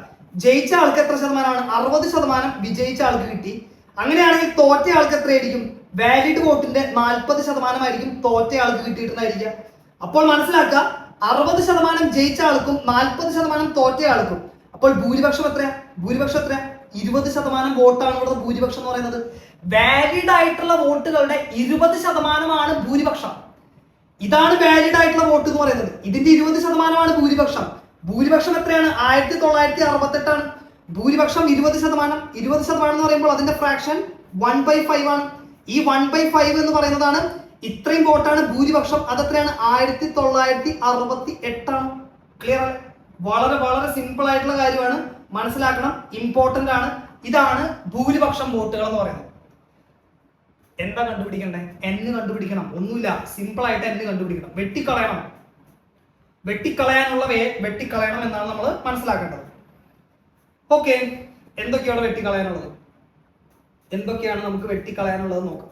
ജയിച്ച ആൾക്ക് എത്ര ശതമാനമാണ്? 60% വിജയിച്ച ആൾക്ക് കിട്ടി. അങ്ങനെയാണെങ്കിൽ തോറ്റ ആൾക്ക് എത്രയായിരിക്കും? വാലിഡ് വോട്ടിന്റെ 40% ആയിരിക്കും തോറ്റ ആൾക്ക് കിട്ടിയിട്ടുണ്ടായിരിക്കുക. അപ്പോൾ മനസ്സിലാക്കുക, 60% ജയിച്ച ആൾക്കും 40% തോറ്റ ആൾക്കും. അപ്പോൾ ഭൂരിപക്ഷം എത്രയാ? 20% വോട്ടാണ് ഇവിടെ ഭൂരിപക്ഷം എന്ന് പറയുന്നത്. വാലിഡ് ആയിട്ടുള്ള വോട്ടുകളുടെ 20% ഭൂരിപക്ഷം. ഇതാണ് വാലിഡ് ആയിട്ടുള്ള വോട്ട് എന്ന് പറയുന്നത്. ഇതിന്റെ 20% ഭൂരിപക്ഷം. ഭൂരിപക്ഷം എത്രയാണ്? 1968 ആണ്. ഭൂരിപക്ഷം 20%. 20% എന്ന് പറയുമ്പോൾ അതിന്റെ ഫ്രാക്ഷൻ 1/5 ആണ്. ഈ 1/5 എന്ന് പറയുന്നതാണ് ഇത്രയും വോട്ടാണ് ഭൂരിപക്ഷം. അതെത്രയാണ്? 1968 ആണ്. ക്ലിയർ അല്ലേ? വളരെ വളരെ സിമ്പിൾ ആയിട്ടുള്ള കാര്യമാണ്, മനസ്സിലാക്കണം, ഇമ്പോർട്ടന്റ് ആണ്. ഇതാണ് ഭൂരിപക്ഷം വോട്ടുകൾ എന്ന് പറയുന്നത്. എന്താ കണ്ടുപിടിക്കണ്ടേ? N കണ്ടുപിടിക്കണം. ഒന്നുമില്ല, സിമ്പിൾ ആയിട്ട് N കണ്ടുപിടിക്കണം. വെട്ടിക്കളയണം എന്നാണ് നമ്മൾ മനസ്സിലാക്കേണ്ടത്. ഓക്കെ, എന്തൊക്കെയാണ് നമുക്ക് വെട്ടിക്കളയാനുള്ളത് നോക്കാം.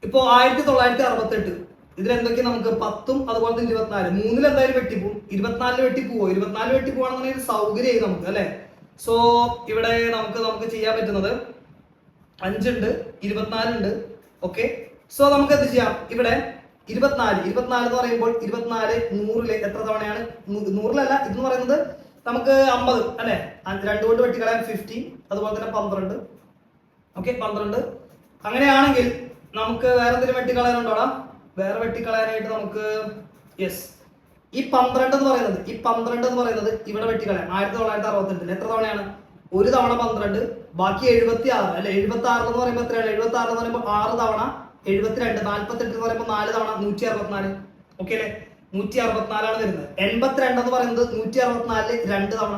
ഇപ്പോ 1968 ഇതിലെന്തൊക്കെ നമുക്ക് 10ഉം അതുപോലെ തന്നെ 24, 3 എന്തായാലും വെട്ടിപ്പോവും. 24 വെട്ടിപ്പോവാണെന്നുണ്ടെങ്കിൽ സൗകര്യമായി നമുക്ക് അല്ലെ. സോ ഇവിടെ നമുക്ക് ചെയ്യാൻ പറ്റുന്നത് 5 ഉണ്ട്, 24 ഉണ്ട്. ഓക്കെ, സോ നമുക്ക് എന്ത് ചെയ്യാം? ഇവിടെ 24 എന്ന് പറയുമ്പോൾ 24 100-ല് എത്ര തവണയാണ്? 100-ലല്ല, ഇതെന്ന് പറയുന്നത് നമുക്ക് 50 അല്ലെ. 2 കൊണ്ട് വെട്ടിക്കളയാൻ 50, അതുപോലെ തന്നെ 12. ഓക്കെ, 12. അങ്ങനെയാണെങ്കിൽ നമുക്ക് വേറെ എന്തെങ്കിലും വെട്ടിക്കളയാനുണ്ടോടാ? വേറെ വെട്ടിക്കളയാനായിട്ട് നമുക്ക് യെസ്, ഈ 12 എന്ന് പറയുന്നത് ഇവിടെ വെട്ടിക്കളയാം. 1968 എത്ര തവണയാണ്? ഒരു തവണ 12, ബാക്കി 76 അല്ലെ. 76 എന്ന് പറയുമ്പോൾ എത്രയാണ്? 76 എന്ന് പറയുമ്പോൾ 6 തവണ 72, 48 എന്ന് പറയുമ്പോൾ 4 തവണ 164. ഓക്കെ അല്ലെ? 164 ആണ് വരുന്നത്. 82 എന്ന് പറയുന്നത് 164-ല് 2 തവണ.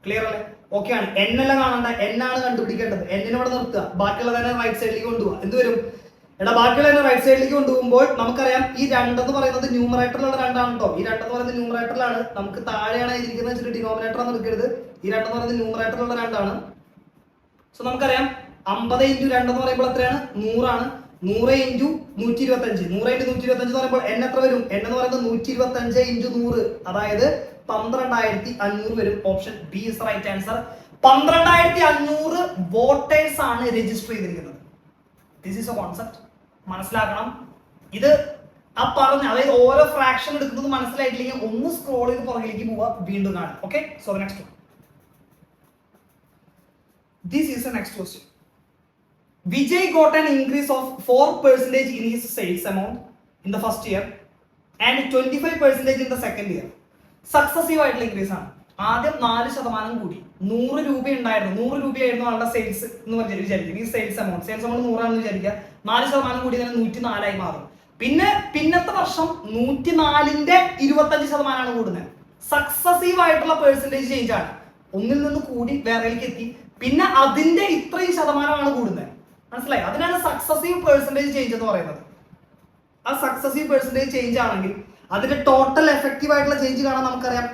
ക്ലിയർ അല്ലേ? ഓക്കെ ആണ്. N എല്ലാം കാണണ്ട, N ആണ് കണ്ടുപിടിക്കേണ്ടത്. N ഇവിടെ നിർത്തുക, ബാക്കിയുള്ള തന്നെ റൈറ്റ് സൈഡിലേക്ക് കൊണ്ടുപോകുക. എന്ത് വരും? എടാ ബാക്കിയുള്ള തന്നെ റൈറ്റ് സൈഡിലേക്ക് കൊണ്ടുപോകുമ്പോൾ നമുക്കറിയാം ഈ 2 എന്ന് പറയുന്നത് ന്യൂമറേറ്ററിലുള്ള 2 ആണ് കേട്ടോ. ഈ 2 എന്ന് പറയുന്നത് ന്യൂമറേറ്ററിലാണ്. നമുക്ക് താഴെയാണ് ഇരിക്കുന്നത് വെച്ചിട്ട് ഡിനോമിനേറ്റർ ആണ് എടുക്കരുത്. ഈ 2 എന്ന് പറയുന്നത് ന്യൂമറേറ്ററിലുള്ള 2 ആണ്. സോ നമുക്കറിയാം 50 × 2 എന്ന് പറയുമ്പോൾ എത്രയാണ്? 100 ആണ്. 100 × 125. 100 × 125 എന്ന് പറയുമ്പോൾ N എത്ര വരും? N എന്ന് പറയുന്നത് 125 × 100, അതായത് 12500 വരും. Option B is right answer. 12500 voters ആണ് രജിസ്റ്റർ ചെയ്തിരിക്കുന്നത്. ദിസ് ഈസ് എ കോൺസെപ്റ്റ്, മനസ്സിലാക്കണം. ഇത് ആ പറഞ്ഞ, അതായത് ഓരോ ഫ്രാക്ഷൻ എടുക്കുന്നത് മനസ്സിലായിട്ടില്ലെങ്കിൽ ഒന്ന് സ്ക്രോൾ ചെയ്ത് പുറകിലേക്ക് പോവുക, വീണ്ടും കാണാം. Okay, so next one. This is the next question. Vijay got an increase of 4% in his sales amount in the first year and 25% in the second year. Successive ആയിട്ടുള്ള ഇൻക്രീസ് ആണ്. ആദ്യം 4% കൂടി. 100 രൂപ ഉണ്ടായിരുന്നു, 100 രൂപയായിരുന്നു ആളുടെ സെയിൽസ് എന്ന് വിചാരിക്കും. ഈ സെയിൽസ് എമൗണ്ട് 100 ആണെന്ന് വിചാരിക്കുക. 4% കൂടി തന്നെ 104 ആയി മാറും. പിന്നത്തെ വർഷം 104-ന്റെ 25% ആണ് കൂടുന്നത്. സക്സസീവ് ആയിട്ടുള്ള പെർസെന്റേജ് ചേഞ്ച് ആണ്. ഒന്നിൽ നിന്ന് കൂടി വേറെയിലേക്ക് എത്തി, പിന്നെ അതിന്റെ ഇത്രയും ശതമാനമാണ് കൂടുന്നത്. മനസ്സിലായി? അതിനാണ് സക്സസീവ് പെർസെന്റേജ് ചേഞ്ച് എന്ന് പറയുന്നത്. ആ സക്സസീവ് പെർസെന്റേജ് ചേഞ്ച് ആണെങ്കിൽ അതിന്റെ ടോട്ടൽ എഫക്റ്റീവ് ആയിട്ടുള്ള ചേഞ്ച് കാണാൻ നമുക്കറിയാം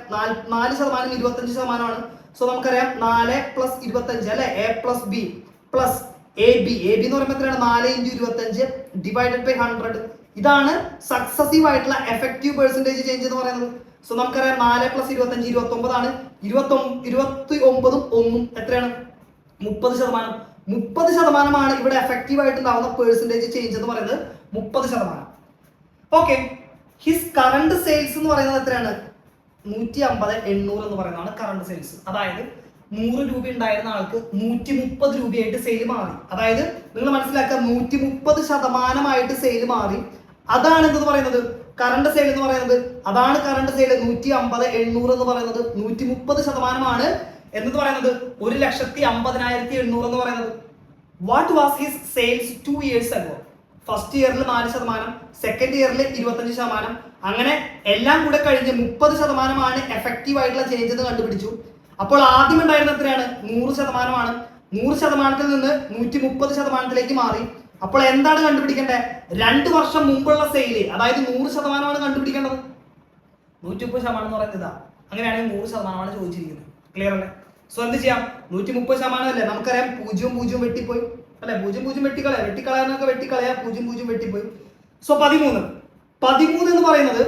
4% 25%. സോ നമുക്കറിയാം 4 + 25 അല്ലെ, A + B പ്ലസ് AB എന്ന് പറയുമ്പോൾ എത്രയാണ്? 4 × 25 ഡിവൈഡഡ് ബൈ 100. ഇതാണ് സക്സസീവ് ആയിട്ടുള്ള എഫക്റ്റീവ് പെർസെന്റേജ് ചേഞ്ച് എന്ന് പറയുന്നത്. സോ നമുക്കറിയാം 4 + 25 29 ആണ്. 29ഉം 1ഉം എത്രയാണ്? 30%. 30% ഇവിടെ എഫക്റ്റീവ് ആയിട്ടുണ്ടാവുന്ന പെർസെന്റേജ് ചേഞ്ച് എന്ന് പറയുന്നത് 30%. ഓക്കെ, ഹിസ് കറണ്ട് സെയിൽസ് എന്ന് പറയുന്നത് എത്രയാണ്? 150 800 എന്ന് പറയുന്നതാണ് കറണ്ട് സെയിൽസ്. അതായത് 100 രൂപ ഉണ്ടായിരുന്ന ആൾക്ക് 130 രൂപയായിട്ട് സെയിൽ മാറി. അതായത് നിങ്ങൾ മനസ്സിലാക്കുക, 130% സെയിൽ മാറി. അതാണ് എന്തെന്ന് പറയുന്നത്? കറണ്ട് സെയിൽ എന്ന് പറയുന്നത്. അതാണ് കറണ്ട് സെയിൽ. 150 800 എന്ന് പറയുന്നത് 130% എന്ന് പറയുന്നത് 1,50,800 എന്ന് പറയുന്നത്. What was his sales 2 years ago? First ഇയറിൽ 4%, സെക്കൻഡ് ഇയറിൽ 25%, അങ്ങനെ എല്ലാം കൂടെ കഴിഞ്ഞ് 30% എഫക്റ്റീവ് ആയിട്ടുള്ള ചേഞ്ച് എന്ന് കണ്ടുപിടിച്ചു. അപ്പോൾ ആദ്യം ഉണ്ടായിരുന്ന എത്രയാണ്? 100%. 100%ൽ നിന്ന് 130%ലേക്ക് മാറി. അപ്പോൾ എന്താണ് കണ്ടുപിടിക്കേണ്ടത്? 2 വർഷം മുമ്പുള്ള സെയില്, അതായത് 100% കണ്ടുപിടിക്കേണ്ടത്. 130% എന്ന് പറയുന്നത് ഇതാ. അങ്ങനെയാണെങ്കിൽ 100% ചോദിച്ചിരിക്കുന്നത്. ക്ലിയർ അല്ലേ? സോ എന്ത് ചെയ്യാം? 130% അല്ലേ? നമുക്കറിയാം 0 വെട്ടിപ്പോയി അല്ലെ, 0 വെട്ടിക്കളയാനൊക്കെ വെട്ടിക്കളയാ, 0 വെട്ടിപ്പോയി. സോ 13 എന്ന് പറയുന്നത്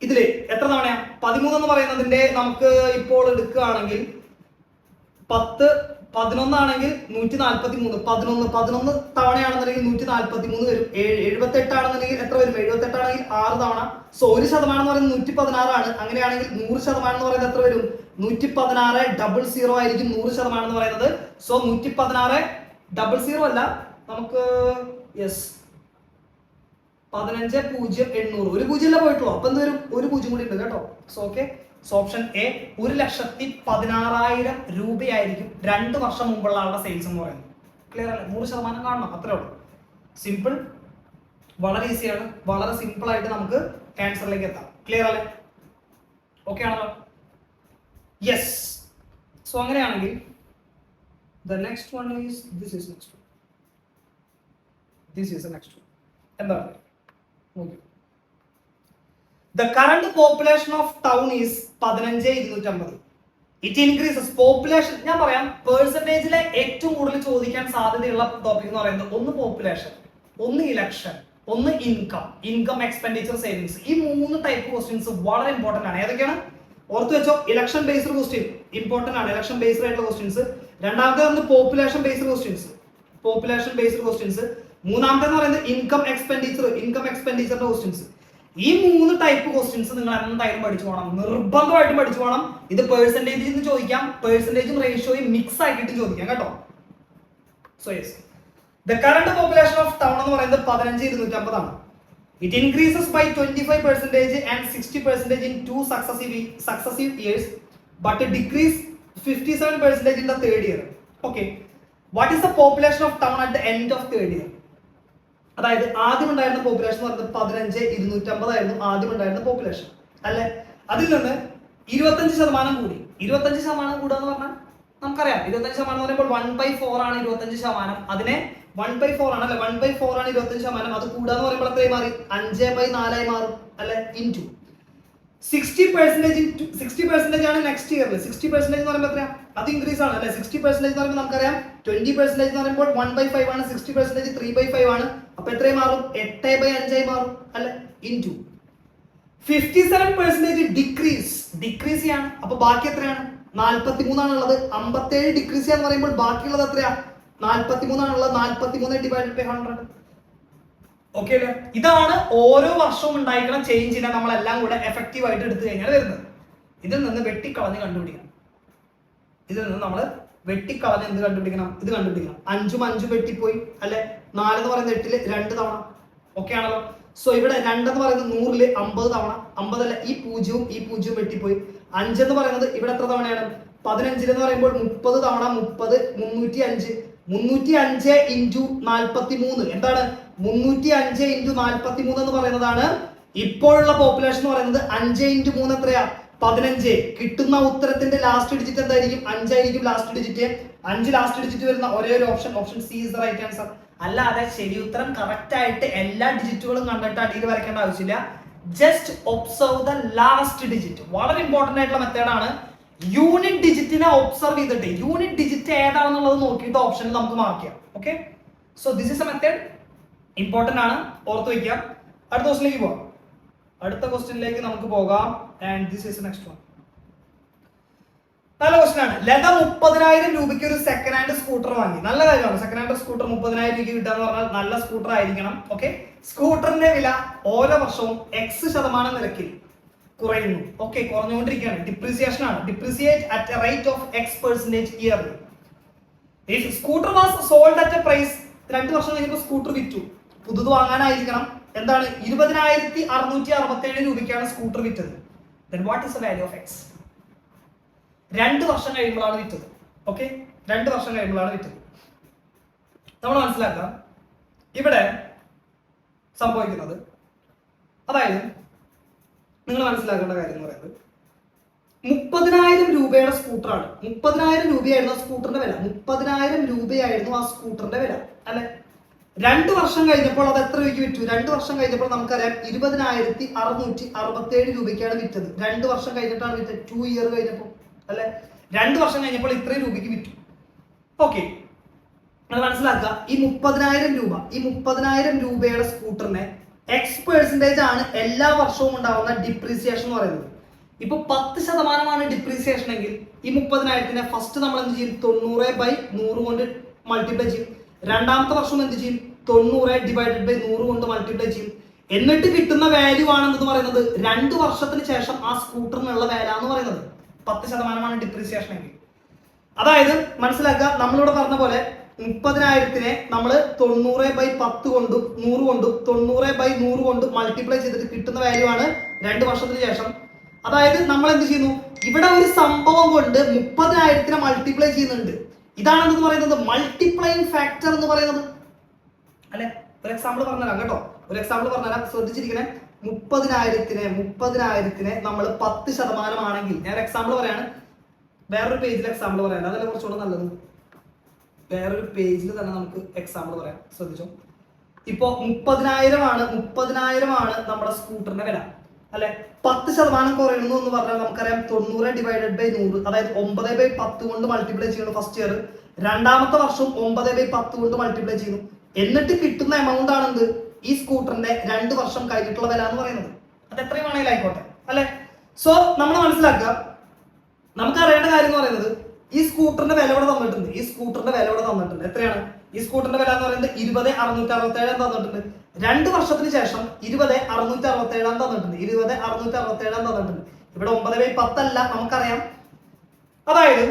ഇതില് എത്ര തവണയാ? 13 എന്ന് പറയുന്നതിന്റെ നമുക്ക് ഇപ്പോൾ എടുക്കുകയാണെങ്കിൽ 10 11 ആണെങ്കിൽ 143, 11 തവണയാണെന്നുണ്ടെങ്കിൽ 143 വരും. 78 ആണെന്നുണ്ടെങ്കിൽ എത്ര വരും? 78 ആണെങ്കിൽ 6 തവണ. സോ 1% എന്ന് പറയുന്നത് 116 ആണ്. അങ്ങനെയാണെങ്കിൽ 100% എന്ന് പറയുന്നത് എത്ര വരും? 116 00 ആയിരിക്കും 100% എന്ന് പറയുന്നത്. സോ 116 00 അല്ല, നമുക്ക് യെസ് 15 0 800. ഒരു 0 അല്ലേ പോയിട്ടുള്ളൂ. അപ്പൊ എന്ത് വരും? ഒരു 0 കൂടി ഉണ്ട് കേട്ടോ. So okay, so option A 1,16,000 രൂപയായിരിക്കും 2 വർഷം മുമ്പുള്ള ആളുടെ സെയിൽസ് എന്ന് പറയുന്നത്. ക്ലിയർ അല്ലേ? 100% കാണണം, അത്രേ ഉള്ളൂ. സിമ്പിൾ, വളരെ ഈസിയാണ്. വളരെ സിമ്പിൾ ആയിട്ട് നമുക്ക് ആൻസറിലേക്ക് എത്താം. ക്ലിയർ അല്ലേ? ഓക്കെ ആണല്ലോ? യെസ്. സോ അങ്ങനെയാണെങ്കിൽ the next one is this is next one. This is the next one. എന്താണ്? Okay. The current population of town is 15,250. It increases population. ഞാൻ പറയാം, പെർസെന്റേജിലെ ഏറ്റവും കൂടുതൽ ചോദിക്കാൻ സാധ്യതയുള്ള ടോപ്പിക് എന്ന് പറയുന്നത് ഒന്ന് പോപ്പുലേഷൻ, ഒന്ന് ഇലക്ഷൻ, ഒന്ന് ഇൻകം എക്സ്പെൻഡിച്ചർ സേവിങ്സ്. ഈ 3 ടൈപ്പ് ക്വസ്റ്റ്യൻസ് വളരെ ഇമ്പോർട്ടന്റ് ആണ്. ഏതൊക്കെയാണ്? ഓർത്ത് വെച്ചോ. ഇലക്ഷൻ ബേസ്ഡ് ക്വസ്റ്റ്യൻ ഇമ്പോർട്ടന്റ് ആണ്. ഇലക്ഷൻ ബേസ്ഡ് ആയിട്ടുള്ള ക്വസ്റ്റ്യൻസ്. രണ്ടാമത്തെ ഒന്ന് പോപ്പുലേഷൻ ബേസ്ഡ് ക്വസ്റ്റ്യൻസ്. മൂന്നാമത്തെ എന്ന് പറയുന്നത് ഇൻകം എക്സ്പെൻഡിച്ചറിന്റെ ക്വസ്റ്റ്യൻസ്. ഈ 3 ടൈപ്പ് ക്വസ്റ്റ്യൻസ് നിങ്ങൾ എന്തായാലും പഠിച്ചു പോകണം, നിർബന്ധമായിട്ടും പഠിച്ചു പോകണം. ഇത് പെർസെന്റേജിൽ നിന്ന് ചോദിക്കാം, പെർസെന്റേജും റേഷ്യോയും മിക്സ് ആക്കിയിട്ട് ചോദിക്കാം കേട്ടോ. So yes, the current population of town എന്ന് പറയുന്നത് 15,250 ആണ്. It increases by 25% and 60% in 2 successive years, but it decreases 57% in the 3rd year. Okay, what is the population of town at the end of 3rd year? അതായത് ആദ്യം ഉണ്ടായിരുന്ന പോപ്പുലേഷൻ എന്ന് പറയുന്നത് 15,250 ആയിരുന്നു ആദ്യം ഉണ്ടായിരുന്ന പോപ്പുലേഷൻ അല്ലെ. അതിൽ നിന്ന് 25% കൂടി. 25% കൂടുക എന്ന് പറഞ്ഞാൽ നമുക്കറിയാം 25% എന്ന് പറയുമ്പോൾ 1/4 ആണ് 25%. അതിനെ 1/4 ആണ് അല്ലെ, 1/4 ആണ് 25%. അത് കൂടാന്ന് പറയുമ്പോൾ എത്രയായി മാറി? 5/4 മാറും അല്ലെ, ഇൻറ്റു 60% ആണ് നെക്സ്റ്റ് ഇയറിൽ. 60% എന്ന് പറയുമ്പോൾ എത്രയാ? അത് ഇൻക്രീസ് ആണ് അല്ലെ. 60% എന്ന് പറയുമ്പോൾ നമുക്കറിയാം 20% എന്ന് പറയുമ്പോൾ 1/5 ആണ്. 60% 3/5 ആണ്. അപ്പൊ എത്രയായി മാറും? 8/5 മാറും അല്ലെ, ഇൻറ്റു 57% ഡിക്രീസ് ചെയ്യാണ്. അപ്പൊ ബാക്കി എത്രയാണ്? 43 ആണുള്ളത്. 57 ഡിക്രീസ് ചെയ്യാന്ന് പറയുമ്പോൾ ബാക്കിയുള്ളത് എത്രയാ? 43 ആണുള്ളത്. 43 ഡിവൈഡഡ് ബൈ 100. ഓക്കെ അല്ലേ? ഇതാണ് ഓരോ വർഷവും ഉണ്ടായിരിക്കുന്ന ചേഞ്ചിനെ നമ്മളെല്ലാം കൂടെ എഫക്റ്റീവ് ആയിട്ട് എടുത്തു കഴിഞ്ഞാൽ വരുന്നത്. ഇതിൽ നിന്ന് വെട്ടിക്കളഞ്ഞ് കണ്ടുപിടിക്കണം. എന്ത് കണ്ടുപിടിക്കണം? ഇത് കണ്ടുപിടിക്കണം. 5ഉം 5ഉം വെട്ടിപ്പോയി അല്ലെ. 4 എന്ന് പറയുന്നത് 8ല് 2 തവണ. ഓക്കെ ആണല്ലോ? സോ ഇവിടെ 2 എന്ന് പറയുന്നത് 100ല് 50 തവണ. 50 അല്ല, ഈ 0ഉം ഈ 0ഉം വെട്ടിപ്പോയി. 5 എന്ന് പറയുന്നത് ഇവിടെ എത്ര തവണയാണ്? 15 എന്ന് പറയുമ്പോൾ 30 തവണ. 30 305. 305 ഇൻറ്റു 43 എന്താണ്? 305 ഇൻറ്റു 43 എന്ന് പറയുന്നതാണ് ഇപ്പോഴുള്ള പോപ്പുലേഷൻ എന്ന് പറയുന്നത്. 5 ഇൻറ്റു 3 എത്രയാ? 15. കിട്ടുന്ന ഉത്തരത്തിന്റെ ലാസ്റ്റ് ഡിജിറ്റ് എന്തായിരിക്കും? 5 ആയിരിക്കും ലാസ്റ്റ് ഡിജിറ്റ്. 5 ലാസ്റ്റ് ഡിജിറ്റ് വരുന്ന ഒരേ ഒരു option C is the right answer. അല്ലാതെ ശരി ഉത്തരം കറക്റ്റ് ആയിട്ട് എല്ലാ ഡിജിറ്റുകളും കണ്ടിട്ട് അടിയിൽ വരയ്ക്കേണ്ട ആവശ്യമില്ല. Just observe the last digit. വളരെ ഇമ്പോർട്ടന്റ് ആയിട്ടുള്ള മെത്തേഡാണ്. യൂണിറ്റ് ഡിജിറ്റിനെ ഒബ്സർവ് ചെയ്തിട്ട് യൂണിറ്റ് ഡിജിറ്റ് ഏതാണെന്നുള്ളത് നോക്കിയിട്ട് ഓപ്ഷനിൽ നമുക്ക് മാർക്ക് ചെയ്യാം. Okay, so this is A method, important ആണ്, ഓർത്ത് വയ്ക്കാം. അടുത്ത ക്വസ്റ്റിലേക്ക് പോകാം. അടുത്ത ക്വസ്റ്റ്യനിലേക്ക് നമുക്ക് പോകാം. And this is next one. നല്ല ക്വസ്റ്റ്യൻ ആണ്. ലത 30,000 രൂപയ്ക്ക് ഒരു സെക്കൻഡ് ഹാൻഡ് സ്കൂട്ടർ വാങ്ങി. നല്ല കാര്യമാണ്. സെക്കൻഡ് ഹാൻഡ് സ്കൂട്ടർ 30,000 രൂപയ്ക്ക് കിട്ടുക എന്ന് പറഞ്ഞാൽ നല്ല സ്കൂട്ടർ ആയിരിക്കണം. ഓക്കെ, സ്കൂട്ടറിന്റെ വില ഓരോ വർഷവും X% നിരക്കിൽ കുറയുന്നു. ഓക്കെ, കുറഞ്ഞുകൊണ്ടിരിക്കുകയാണ്. ഡിപ്രീസിയേഷൻ ആണ്. Depreciate at a rate of X% yearly. If scooter was sold at a price, 2 വർഷം കഴിഞ്ഞപ്പോൾ സ്കൂട്ടർ വിറ്റു. പുതുത് വാങ്ങാനായിരിക്കണം. എന്താണ്? 20,667 രൂപയ്ക്കാണ് സ്കൂട്ടർ വിറ്റത്. Then what is the value of X? 2 വർഷം കഴിയുമ്പോഴാണ് വിറ്റത്. ഓക്കെ, 2 വർഷം കഴിയുമ്പോഴാണ് വിറ്റത്. നമ്മൾ മനസ്സിലാക്കാം ഇവിടെ സംഭവിക്കുന്നത്. അതായത് നിങ്ങൾ മനസ്സിലാക്കേണ്ട കാര്യം എന്ന് പറയുന്നത് 30,000 രൂപയുടെ സ്കൂട്ടറാണ്. 30,000 രൂപയായിരുന്നു ആ സ്കൂട്ടറിന്റെ വില. 30,000 രൂപയായിരുന്നു ആ സ്കൂട്ടറിന്റെ വില, അല്ലെ? 2 വർഷം കഴിഞ്ഞപ്പോൾ അത് എത്ര രൂപയ്ക്ക് വിറ്റു? 2 വർഷം കഴിഞ്ഞപ്പോൾ നമുക്കറിയാം 20,667 രൂപയ്ക്കാണ് വിറ്റത്. 2 വർഷം കഴിഞ്ഞിട്ടാണ് വിറ്റത്. 2 ഇയർ കഴിഞ്ഞപ്പോൾ, അല്ലെ? 2 വർഷം കഴിഞ്ഞപ്പോൾ ഇത്രയും രൂപയ്ക്ക് വിറ്റു. ഓക്കെ, അത് മനസ്സിലാക്കുക. ഈ 30,000 രൂപയുടെ സ്കൂട്ടറിനെ X% ആണ് എല്ലാ വർഷവും ഉണ്ടാവുന്ന ഡിപ്രീസിയേഷൻ എന്ന് പറയുന്നത്. ഇപ്പൊ 10% ഡിപ്രീസിയേഷൻ എങ്കിൽ ഈ 30,000 ഫസ്റ്റ് നമ്മൾ എന്ത് ചെയ്യും? 90/100 കൊണ്ട് മൾട്ടിപ്ലൈ ചെയ്യും. രണ്ടാമത്തെ വർഷം എന്ത് ചെയ്യും? 90/100 കൊണ്ട് മൾട്ടിപ്ലൈ ചെയ്യും. എന്നിട്ട് കിട്ടുന്ന വാല്യൂ ആണെന്ന് പറയുന്നത് 2 വർഷത്തിന് ശേഷം ആ സ്കൂട്ടറിനുള്ള വില എന്ന് പറയുന്നത് 10% ഡിപ്രീസിയേഷൻ എങ്കിൽ. അതായത് മനസ്സിലാക്കുക, നമ്മളിവിടെ പറഞ്ഞ പോലെ 30,000 നമ്മൾ 90/10 കൊണ്ടും 100 കൊണ്ടും 90/100 കൊണ്ട് മൾട്ടിപ്ലൈ ചെയ്തിട്ട് കിട്ടുന്ന വാല്യൂ ആണ് 2 വർഷത്തിന് ശേഷം. അതായത് നമ്മൾ എന്ത് ചെയ്യുന്നു? ഇവിടെ ഒരു സംഭവം കൊണ്ട് 30,000 മൾട്ടിപ്ലൈ ചെയ്യുന്നുണ്ട്. ഇതാണെന്ന് പറയുന്നത് മൾട്ടിപ്ലൈയിങ് ഫാക്ടർ എന്ന് പറയുന്നത്, അല്ലെ? ഒരു എക്സാമ്പിൾ പറഞ്ഞുതരാം കേട്ടോ. ഒരു എക്സാമ്പിൾ പറഞ്ഞുതരാം, ശ്രദ്ധിച്ചിരിക്കണേ. 30,000 നമ്മൾ 10% ആണെങ്കിൽ, ഞാൻ എക്സാമ്പിൾ പറയാണ്, വേറൊരു പേജിൽ എക്സാമ്പിൾ പറയാം, അതല്ല കുറച്ചുകൂടെ നല്ലത്. വേറൊരു പേജിൽ തന്നെ നമുക്ക് എക്സാമ്പിൾ പറയാം, ശ്രദ്ധിച്ചോ. ഇപ്പോ 30,000 ആണ് നമ്മുടെ സ്കൂട്ടറിന്റെ വില, അല്ലെ? 10% കുറയുന്നു എന്ന് പറഞ്ഞാൽ നമുക്കറിയാം 90/100, അതായത് 9/10 കൊണ്ട് മൾട്ടിപ്ലൈ ചെയ്യുന്നു ഫസ്റ്റ് ഇയർ. രണ്ടാമത്തെ വർഷം 9/10 കൊണ്ട് മൾട്ടിപ്ലൈ ചെയ്യുന്നു. എന്നിട്ട് കിട്ടുന്ന എമൗണ്ട് ആണെന്ത്? ഈ സ്കൂട്ടറിന്റെ 2 വർഷം കഴിഞ്ഞിട്ടുള്ള വില എന്ന് പറയുന്നത്. അത് എത്രയും വേണമെങ്കിലും ആയിക്കോട്ടെ, അല്ലെ? സോ നമ്മൾ മനസ്സിലാക്കുക, നമുക്ക് അറിയേണ്ട കാര്യം എന്ന് പറയുന്നത് ഈ സ്കൂട്ടറിന്റെ വില ഇവിടെ തന്നിട്ടുണ്ട്. എത്രയാണ് ഈ സ്കൂട്ടറിന്റെ വില എന്ന് പറയുന്നത്? 20,667 തന്നിട്ടുണ്ട്. 2 വർഷത്തിന് ശേഷം 20,667 തന്നിട്ടുണ്ട്. 20,667 തന്നിട്ടുണ്ട്. ഇവിടെ 9/10 അല്ല, നമുക്കറിയാം. അതായത്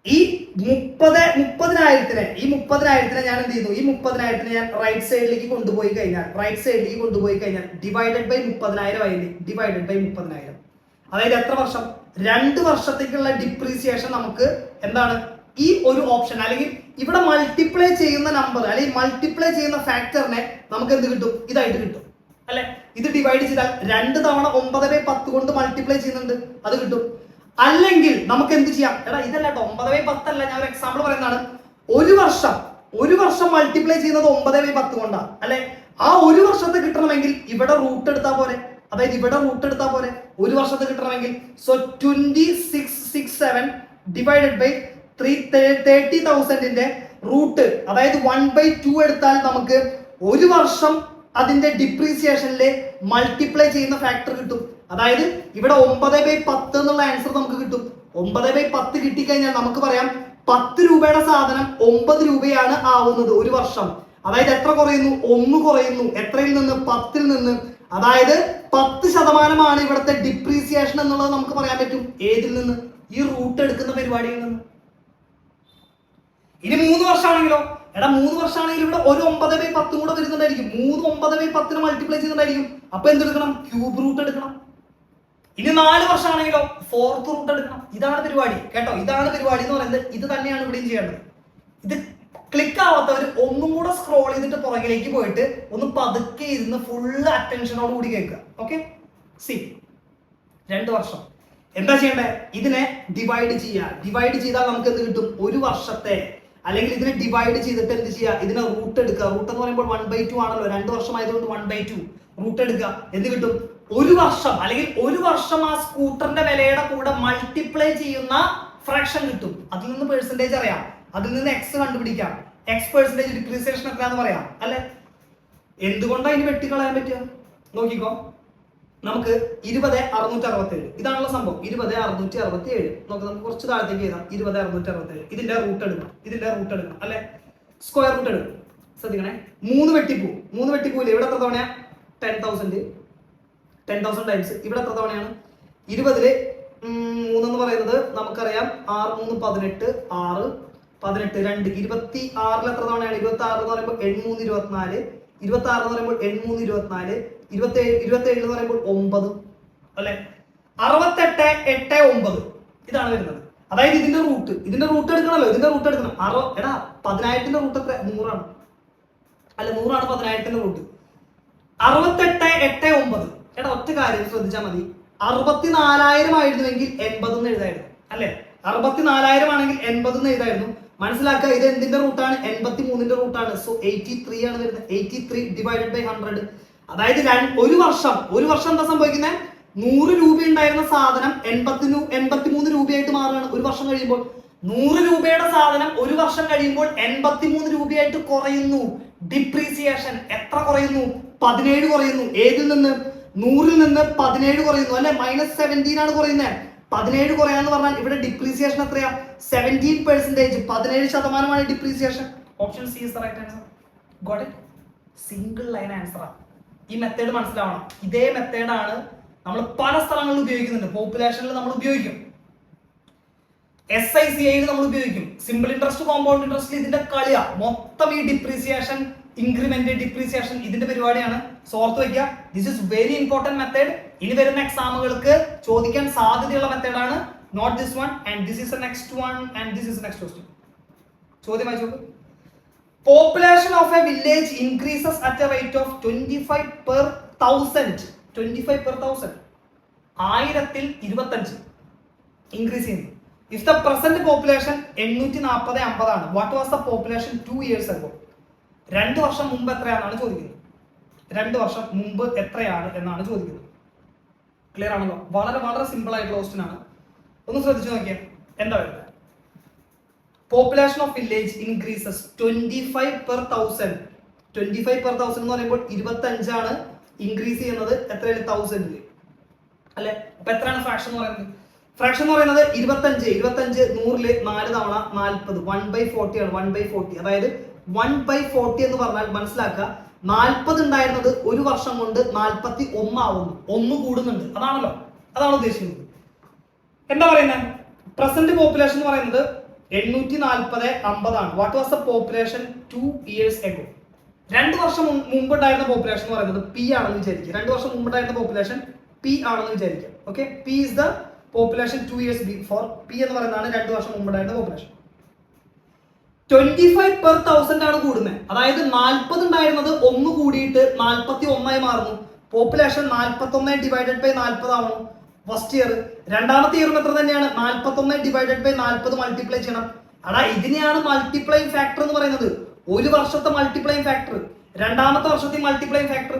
ഈ 30,000 ഞാൻ എന്ത് ചെയ്യുന്നു? ഈ 30,000 ഞാൻ റൈറ്റ് സൈഡിലേക്ക് കൊണ്ടുപോയി കഴിഞ്ഞാൽ ഡിവൈഡഡ് ബൈ 30,000 ആയില്ലേ? ഡിവൈഡഡ് ബൈ 30,000, അതായത് എത്ര വർഷം? 2 വർഷത്തേക്കുള്ള ഡിപ്രീസിയേഷൻ നമുക്ക് എന്താണ്? ഈ ഒരു ഓപ്ഷൻ അല്ലെങ്കിൽ ഇവിടെ മൾട്ടിപ്ലൈ ചെയ്യുന്ന നമ്പർ അല്ലെങ്കിൽ മൾട്ടിപ്ലൈ ചെയ്യുന്ന ഫാക്ടറിനെ നമുക്ക് എന്ത് കിട്ടും? ഇതായിട്ട് കിട്ടും, അല്ലെ? ഇത് ഡിവൈഡ് ചെയ്താൽ 2 തവണ 9/10 കൊണ്ട് മൾട്ടിപ്ലൈ ചെയ്യുന്നുണ്ട്, അത് കിട്ടും. അല്ലെങ്കിൽ നമുക്ക് എന്ത് ചെയ്യാം? എടാ ഇതല്ല കേട്ടോ, 9/10 അല്ല, ഞാൻ ഒരു എക്സാമ്പിൾ പറയുന്നതാണ്. ഒരു വർഷം മൾട്ടിപ്ലൈ ചെയ്യുന്നത് 9/10 കൊണ്ടാണ്, അല്ലെ? ആ ഒരു വർഷത്തെ കിട്ടണമെങ്കിൽ ഇവിടെ റൂട്ട് എടുത്താൽ പോരെ. ഒരു വർഷത്തെ കിട്ടണമെങ്കിൽ സോ 2667 ഡിവൈഡഡ് ബൈ 30,000ന്റെ റൂട്ട്, അതായത് 1/2 എടുത്താൽ നമുക്ക് ഒരു വർഷം അതിന്റെ ഡിപ്രീസിയേഷനിലെ മൾട്ടിപ്ലൈ ചെയ്യുന്ന ഫാക്ടർ കിട്ടും. അതായത് ഇവിടെ 9/10 എന്നുള്ള ആൻസർ നമുക്ക് കിട്ടും. 9/10 കിട്ടിക്കഴിഞ്ഞാൽ നമുക്ക് പറയാം 10 രൂപയുടെ സാധനം 9 രൂപയാണ് ആവുന്നത് ഒരു വർഷം. അതായത് എത്ര കുറയുന്നു? 1 കുറയുന്നു. എത്രയിൽ നിന്ന്? 10ൽ നിന്ന്. അതായത് 10% ഇവിടുത്തെ ഡിപ്രീസിയേഷൻ എന്നുള്ളത് നമുക്ക് പറയാൻ പറ്റും. ഏതിൽ നിന്ന്? ഈ റൂട്ട് എടുക്കുന്ന പരിപാടിയിൽ നിന്ന്. ഇനി 3 വർഷമാണെങ്കിലോ? എടാ 3 വർഷമാണെങ്കിൽ ഇവിടെ ഒരു 9/10 കൂടെ വരുന്നുണ്ടായിരിക്കും. 3 9/10 മൾട്ടിപ്ലൈ ചെയ്യുന്നുണ്ടായിരിക്കും. അപ്പൊ എന്തെടുക്കണം? ക്യൂബ് റൂട്ട് എടുക്കണം. ഇനി 4 വർഷമാണെങ്കിലോ? 4th റൂട്ട് എടുക്കണം. ഇതാണ് പരിപാടി കേട്ടോ. ഇതാണ് പരിപാടി എന്ന് പറയുന്നത്. ഇത് തന്നെയാണ് ഇവിടെയും ചെയ്യേണ്ടത്. ഇത് ക്ലിക്ക് ആവാത്തവർ ഒന്നും കൂടെ സ്ക്രോൾ ചെയ്തിട്ട് പുറകിലേക്ക് പോയിട്ട് ഒന്ന് പതുക്കെ ഇരുന്ന് ഫുള്ള് അറ്റൻഷനോട് കൂടി കേൾക്കുക. ഓക്കെ, സി 2 വർഷം. എന്താ ചെയ്യേണ്ടത്? ഇതിനെ ഡിവൈഡ് ചെയ്യുക. ഡിവൈഡ് ചെയ്താൽ നമുക്ക് എന്ത് കിട്ടും? ഒരു വർഷത്തെ, അല്ലെങ്കിൽ ഇതിനെ ഡിവൈഡ് ചെയ്തിട്ട് എന്ത് ചെയ്യുക? ഇതിനെ റൂട്ട് എടുക്കുക. റൂട്ട് എന്ന് പറയുമ്പോൾ 1/2 ആണല്ലോ, 2 വർഷം ആയതുകൊണ്ട് 1/2 റൂട്ട് എടുക്കുക. എന്ത് കിട്ടും? ഒരു വർഷം, അല്ലെങ്കിൽ ഒരു വർഷം ആ സ്കൂട്ടറിന്റെ വിലയുടെ കൂടെ മൾട്ടിപ്ലൈ ചെയ്യുന്ന ഫ്രാക്ഷൻ കിട്ടും. അതിൽ നിന്ന് പെർസെന്റേജ് അറിയാം, അതിൽ നിന്ന് എക്സ് കണ്ടുപിടിക്കാം. എക്സ് പെർസെന്റേജ് ഡിപ്രീസിയേഷൻ എത്രയാന്ന് പറയാം അല്ലെ? എന്തുകൊണ്ടാണ് ഇതിന് വെട്ടിക്കളയാൻ പറ്റുക? നോക്കിക്കോ, നമുക്ക് 20,667 ഇതാണല്ലോ സംഭവം. 20,667 നമുക്ക് കുറച്ച് താഴത്തേക്ക് എഴുതാം. 20,667 ഇതിന്റെ റൂട്ട് എടുക്കണം അല്ലെ? സ്ക്വയർ റൂട്ട് എടുക്കും. ശ്രദ്ധിക്കണേ, 3 വെട്ടിപ്പൂല്ലേ? ഇവിടെ എത്ര തവണയാ? 10,000 ടൈംസ്. ഇവിടെ എത്ര തവണയാണ്? 20 3 എന്ന് പറയുന്നത് നമുക്കറിയാം. 6 3 18, 6 18 2 26 എത്ര തവണയാണ്? 26 എന്ന് പറയുമ്പോൾ 8 3 24, 26 എന്ന് പറയുമ്പോൾ 8 3 24, 27 എന്ന് പറയുമ്പോൾ 9 അല്ലെ? 68 8 9 ഇതാണ് വരുന്നത്. അതായത് ഇതിന്റെ റൂട്ട് എടുക്കണമല്ലോ. ഇതിന്റെ റൂട്ട് എടുക്കണം. എടാ 10,000ന്റെ റൂട്ട് എത്ര? 100 ആണ് അല്ലെ? 100 ആണ് 10,000ന്റെ റൂട്ട്. 68 8 9. എടാ ഒറ്റ കാര്യം ശ്രദ്ധിച്ചാൽ മതി. 64,000 ആയിരുന്നുവെങ്കിൽ 80 എന്ന് എഴുതായിരുന്നു അല്ലെ? 64,000 ആണെങ്കിൽ 80 എന്ന് എഴുതായിരുന്നു. മനസ്സിലാക്കുക, ഇത് എന്തിന്റെ റൂട്ടാണ്? 83ന്റെ റൂട്ടാണ്. സോ 83 ആണ് വരുന്നത്. 83 ഡിവൈഡഡ് ബൈ 100. അതായത് ഒരു വർഷം എന്താ സംഭവിക്കുന്നത്? 100 രൂപ ഉണ്ടായിരുന്ന സാധനം 83 രൂപയായിട്ട് മാറുകയാണ് ഒരു വർഷം കഴിയുമ്പോൾ. 100 രൂപയുടെ സാധനം ഒരു വർഷം കഴിയുമ്പോൾ 83 രൂപയായിട്ട് കുറയുന്നു. ഡിപ്രീസിയേഷൻ എത്ര കുറയുന്നു? 17 കുറയുന്നു. ഏതിൽ നിന്ന്? 100ൽ നിന്ന് 17 കുറയുന്നു അല്ലെ? -17 ആണ് കുറയുന്നത്. 17 കുറയാന്ന് പറഞ്ഞാൽ ഇവിടെ ഡിപ്രീസിയേഷൻ എത്രയാ? 17%. 17% depreciation. Option C is the right answer. Got it? Single line answer ആണ്. ഈ മെത്തേഡ് മനസ്സിലാവണം. ഇതേ മെത്തേഡാണ് നമ്മൾ പല സ്ഥലങ്ങളിൽ ഉപയോഗിക്കുന്നുണ്ട്. പോപ്പുലേഷനിൽ നമ്മൾ ഉപയോഗിക്കും, SICI നമ്മൾ ഉപയോഗിക്കും, സിമ്പിൾ ഇൻട്രസ്റ്റ്, കോമ്പൗണ്ട് ഇൻട്രസ്റ്റ്. ഇതിന്റെ കളിയാ മൊത്തം. ഈ ഡിപ്രീസിയേഷൻ, ഇൻക്രിമെന്റ്, ഡിപ്രീസിയേഷൻ ഇതിന്റെ പരിപാടിയാണ്. ഓർത്ത് വെക്കുക, this is very important method. ഇനി വരുന്ന എക്സാമുകൾക്ക് ചോദിക്കാൻ സാധ്യതയുള്ള മെത്തേഡാണ്. Note this one, and this is the next one, and this is the next question. ചോദ്യം വായിച്ചു നോക്കൂ. Population of a village increases at a rate of 25 per 1000. 25 per 1000. 1000ൽ 25 increase ചെയ്യുന്നു. If the present population 840 ആണ്, what was the population 2 years ago? 2 വർഷം മുമ്പ് എത്രയാണെന്നാണ് ചോദിക്കുന്നത്. 2 വർഷം മുമ്പ് എത്രയാണ് എന്നാണ് ചോദിക്കുന്നത്. ക്ലിയർ ആണല്ലോ? വളരെ വളരെ സിമ്പിൾ ആയിട്ടുള്ള ക്വസ്റ്റ്യൻ ആണ്. ഒന്ന് ശ്രദ്ധിച്ചു നോക്കിയാൽ എന്താ വരുന്നത്? Population of village increases 25 per 1000. 25 per 1000 എന്ന് പറയുമ്പോൾ 25 ആണ് ഇൻക്രീസ് ചെയ്യുന്നത്. എത്രയാണ്? 1000 അല്ലെ? അപ്പൊ എത്രയാണ് ഫ്രാക്ഷൻ എന്ന് പറയുന്നത്? ഫ്രാക്ഷൻ എന്ന് പറയുന്നത് 25 100ല് 4 തവണ 40, 1/40 ആണ്. 1/40 അതായത് 1/40 എന്ന് പറഞ്ഞാൽ മനസ്സിലാക്കുക, 40 ഉണ്ടായിരുന്നത് ഒരു വർഷം കൊണ്ട് 41 ആവുന്നു. 1 കൂടുന്നുണ്ട്. അതാണ് ഉദ്ദേശിക്കുന്നത്. എന്താ പറയുന്നത്? പ്രസന്റ് പോപ്പുലേഷൻ എന്ന് പറയുന്നത് 840 ആണ്. What was the population 2 years ago? 2 വർഷം മുമ്പുണ്ടായിരുന്ന പോപ്പുലേഷൻ എന്ന് പറയുന്നത് P ആണെന്ന് വിചാരിക്കുക. 2 വർഷം മുമ്പുണ്ടായിരുന്ന പോപ്പുലേഷൻ P ആണെന്ന് വിചാരിക്കുക. Okay, P is the population 2 years before. P എന്ന് പറയുന്നതാണ് 2 വർഷം മുമ്പുണ്ടായിരുന്ന പോപ്പുലേഷൻ. 25 per 1000 ആണ് കൂടുന്നത്. അതായത് 40 ഉണ്ടായിരുന്നത് 1 കൂടിയിട്ട് 41 ആയി മാറുന്നു. പോപ്പുലേഷൻ 41 ഡിവൈഡഡ് ബൈ 40 ആവുന്നു ഫസ്റ്റ് ഇയർ. രണ്ടാമത്തെ ഇയറും എത്ര തന്നെയാണ്? 41 ഡിവൈഡഡ് ബൈ 40 മൾട്ടിപ്ലൈ ചെയ്യണം. ഇതിനെയാണ് മൾട്ടിപ്ലൈങ് ഫാക്ടർ എന്ന് പറയുന്നത്. ഒരു വർഷത്തെ മൾട്ടിപ്ലൈങ് ഫാക്ടർ, രണ്ടാമത്തെ വർഷത്തെ മൾട്ടിപ്ലൈങ് ഫാക്ടർ.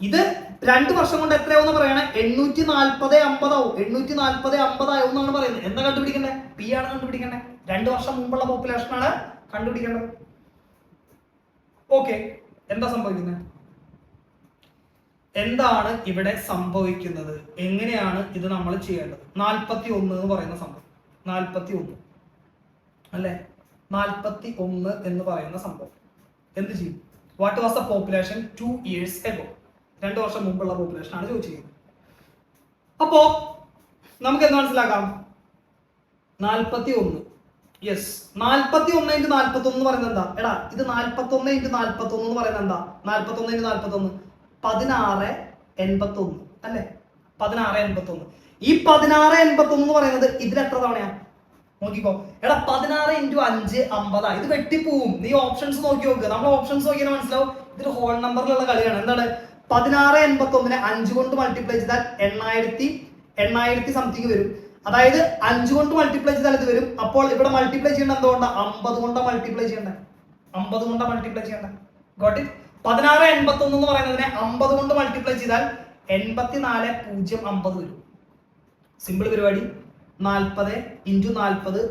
ഇത് 2 വർഷം കൊണ്ട് എത്രയാവും പറയണേ? 840 50 ആവും. 840 50 ആവും എന്നാണ് പറയുന്നത്. എന്താ കണ്ടുപിടിക്കണ്ടേ? P ആണ് കണ്ടുപിടിക്കണ്ടേ. 2 വർഷം മുമ്പുള്ള പോപ്പുലേഷൻ ആണ് കണ്ടുപിടിക്കേണ്ടത്. ഓക്കെ, എന്താ സംഭവിക്കുന്നത്? എന്താണ് ഇവിടെ സംഭവിക്കുന്നത്? എങ്ങനെയാണ് ഇത് നമ്മൾ ചെയ്യേണ്ടത്? 41 എന്ന് പറയുന്ന സംഭവം, 41 അല്ലെ? 41 എന്ന് പറയുന്ന സംഭവം എന്ത് ചെയ്യും? What was the population 2 years ago? 2 വർഷം മുമ്പുള്ള പോപ്പുലേഷൻ ആണ് ചോദിച്ചിരിക്കുന്നത്. അപ്പോ നമുക്ക് എന്ത് മനസ്സിലാക്കാം? 41, യെസ്, 41 × 41 എന്ന് പറയുന്നത് എന്താ? ഇത് 41 × 41 എന്ന് പറയുന്നത് എന്താ? 41 × 41 1681 അല്ലെ? 1681. ഈ 1681 എന്ന് പറയുന്നത് ഇതിൽ എത്ര തവണയാ? നോക്കിക്കോ. 16 × 5 50. ഇത് വെട്ടിപ്പോവും. നീ ഓപ്ഷൻസ് നോക്കി നോക്കുക. നമ്മൾ ഓപ്ഷൻസ് നോക്കിയാൽ മനസ്സിലാവും ഇതൊരു ഹോൾ നമ്പറിലുള്ള കളിയാണ്. എന്താണ്? 1681നെ 5 കൊണ്ട് മൾട്ടിപ്ലൈ ചെയ്താൽ 8000 സംതിങ് വരും. അതായത് 5 കൊണ്ട് മൾട്ടിപ്ലൈ ചെയ്താൽ ഇത് വരും. അപ്പോൾ ഇവിടെ മൾട്ടിപ്ലൈ ചെയ്യേണ്ട എന്തുകൊണ്ടാണ്? 50 കൊണ്ട് മൾട്ടിപ്ലൈ ചെയ്യേണ്ടത്. 50 കൊണ്ട് മൾട്ടിപ്ലൈ ചെയ്യേണ്ടത്. Got it? 1681 എന്ന് പറയുന്നതിനെ 50 കൊണ്ട് മൾട്ടിപ്ലൈ ചെയ്താൽ 84,050 വരും. സിമ്പിൾ പരിപാടി. 40 ഇൻറ്റു 40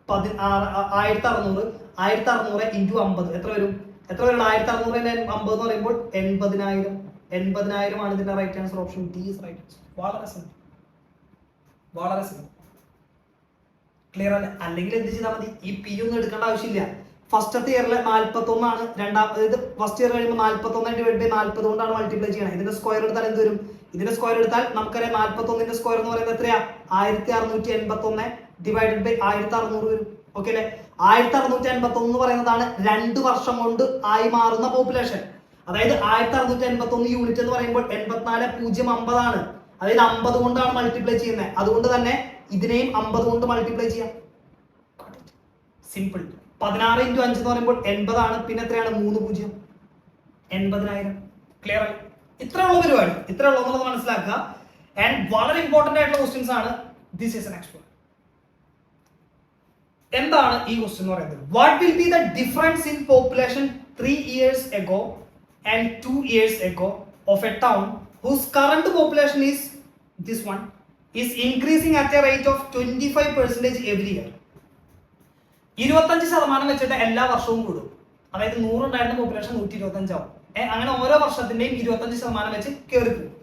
1600. 1600 ഇൻറ്റു 50 എത്ര വരും? 1600 50 എന്ന് പറയുമ്പോൾ 80,000. 80,000 ആണ് ഇതിന്റെ right answer. Option D is right answer. വളരെ സിമ്പിൾ, വളരെ സിമ്പിൾ. ക്ലിയർ അല്ലേ? അല്ലെങ്കിൽ എന്ത് ചെയ്താൽ മതി? ഈ പി ഒന്നും എടുക്കേണ്ട ആവശ്യമില്ല. ഫസ്റ്റത്തെ ഇയറിൽ 41 ആണ്. രണ്ടാമത് ഫസ്റ്റ് ഇയർ കഴിയുമ്പോൾ 41 ഡിവൈഡ് ബൈ 40 കൊണ്ടാണ് മൾട്ടിപ്ലൈ ചെയ്യണം. ഇതിന്റെ സ്ക്വയർ എടുത്താൽ എന്ത് വരും? ഇതിന്റെ സ്ക്വയർ എടുത്താൽ നമുക്കറിയാം 41ന്റെ സ്ക്വയർ എന്ന് പറയുന്നത് എത്രയാ? 1681 ഡിവൈഡഡ് ബൈ 1600 വരും. ഓക്കെ അല്ലെ? 1681 എന്ന് പറയുന്നതാണ് 2 വർഷം കൊണ്ട് ആയി മാറുന്ന പോപ്പുലേഷൻ. അതായത് 1681 യൂണിറ്റ് എന്ന് പറയുമ്പോൾ 84,050 ആണ്. അതായത് 50 കൊണ്ടാണ് മൾട്ടിപ്ലൈ ചെയ്യുന്നത്. അതുകൊണ്ട് തന്നെ ഇതിനെയും 50 കൊണ്ട് മൾട്ടിപ്ലൈ ചെയ്യാം. സിമ്പിൾ. 16 ഇൻറ്റു 5 എന്ന് പറയുമ്പോൾ 80 ആണ്. പിന്നെ എത്രയാണ്? 3 0 80,000. ക്ലിയർ അല്ലേ? ഇത്രയുള്ള പരിപാടി, ഇത്രയുള്ള എന്നുള്ളത് മനസ്സിലാക്കുക. ആൻഡ് വളരെ ഇമ്പോർട്ടന്റ് ആയിട്ടുള്ള ക്വസ്റ്റ്യൻസ് ആണ്. This is N explore. എന്താണ് ഈ ക്വസ്റ്റ്യൻ എന്ന് പറയുന്നത്? What will be the difference in population 3 years ago and 2 years ago of a town whose current population is this one is increasing at a rate of 25% every year. 25% വെച്ചിട്ട് എല്ലാ വർഷവും കൂടും. അതായത് 100 ഉണ്ടായിരുന്ന പോപ്പുലേഷൻ 125 ആവും. അങ്ങനെ ഓരോ വർഷത്തിന്റെയും 25% വെച്ച് കയറി പോകും.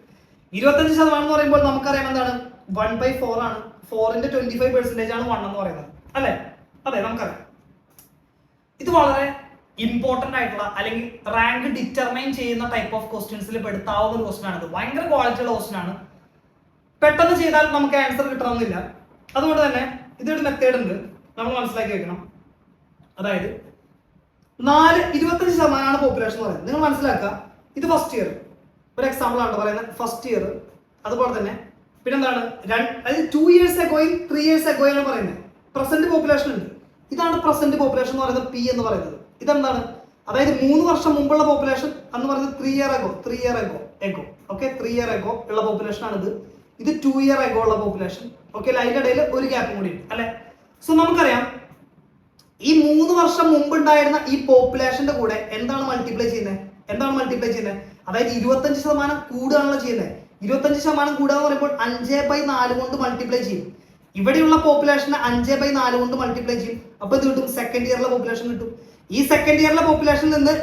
25% എന്ന് പറയുമ്പോൾ നമുക്കറിയാം എന്താണ്? 1/4 ആണ്. 4ന്റെ 25% ആണ് 1 എന്ന് പറയുന്നത് അല്ലെ? അതെ, നമുക്കറിയാം. ഇത് വളരെ ഇമ്പോർട്ടന്റ് ആയിട്ടുള്ള അല്ലെങ്കിൽ റാങ്ക് ഡിറ്റർമൈൻ ചെയ്യുന്ന ടൈപ്പ് ഓഫ് ക്വസ്റ്റ്യൻസിൽ പെടുത്താവുന്ന ഒരു ക്വസ്റ്റ്യൻ ആണ്. ഇത് ഭയങ്കര ക്വാളിറ്റി ഉള്ള ക്വസ്റ്റ്യൻ ആണ്. പെട്ടെന്ന് ചെയ്താൽ നമുക്ക് ആൻസർ കിട്ടണമെന്നില്ല. അതുകൊണ്ട് തന്നെ ഇതൊരു മെത്തേഡ് ഉണ്ട്, നമ്മൾ മനസ്സിലാക്കി വെക്കണം. അതായത് 25% പോപ്പുലേഷൻ എന്ന് പറയുന്നത്. നിങ്ങൾ മനസ്സിലാക്കുക, ഇത് ഫസ്റ്റ് ഇയർ ഒരു എക്സാമ്പിൾ ആണ് പറയുന്നത്. ഫസ്റ്റ് ഇയർ അതുപോലെ തന്നെ പിന്നെന്താണ്? അതായത് 2 years agoയും 3 years ago ആണ് പറയുന്നത്. പ്രസന്റ് പോപ്പുലേഷൻ ഉണ്ട്. ഇതാണ് പ്രസന്റ് പോപ്പുലേഷൻ എന്ന് പറയുന്നത്, പി എന്ന് പറയുന്നത്. ഇതെന്താണ്? അതായത് 3 വർഷം മുമ്പുള്ള പോപ്പുലേഷൻ എന്ന് പറയുന്നത് 3 year ago okay, 3 year ago ഉള്ള പോപ്പുലേഷൻ ആണിത്. ഇത് 2 year ago ഉള്ള പോപ്പുലേഷൻ. ഓക്കെ, അതിന്റെ ഇടയിൽ ഒരു ഗ്യാപ്പും കൂടി ഉണ്ട് അല്ലെ? സോ നമുക്കറിയാം ഈ 3 വർഷം മുമ്പ് ഉണ്ടായിരുന്ന ഈ പോപ്പുലേഷന്റെ കൂടെ എന്താണ് മൾട്ടിപ്ലൈ ചെയ്യുന്നത്? അതായത് 25% കൂടുകയാണല്ലോ ചെയ്യുന്നത്. 25% കൂടുക എന്ന് പറയുമ്പോൾ 5/4 കൊണ്ട് മൾട്ടിപ്ലൈ ചെയ്യും. ഇവിടെയുള്ള പോപ്പുലേഷനെ 5/4 കൊണ്ട് മൾട്ടിപ്ലൈ ചെയ്യും. അപ്പൊ ഇത് കിട്ടും, സെക്കൻഡ് ഇയറിലെ പോപ്പുലേഷൻ കിട്ടും. ഈ സെക്കൻഡ് ഇയറിലെ പോപ്പുലേഷനിൽ നിന്ന്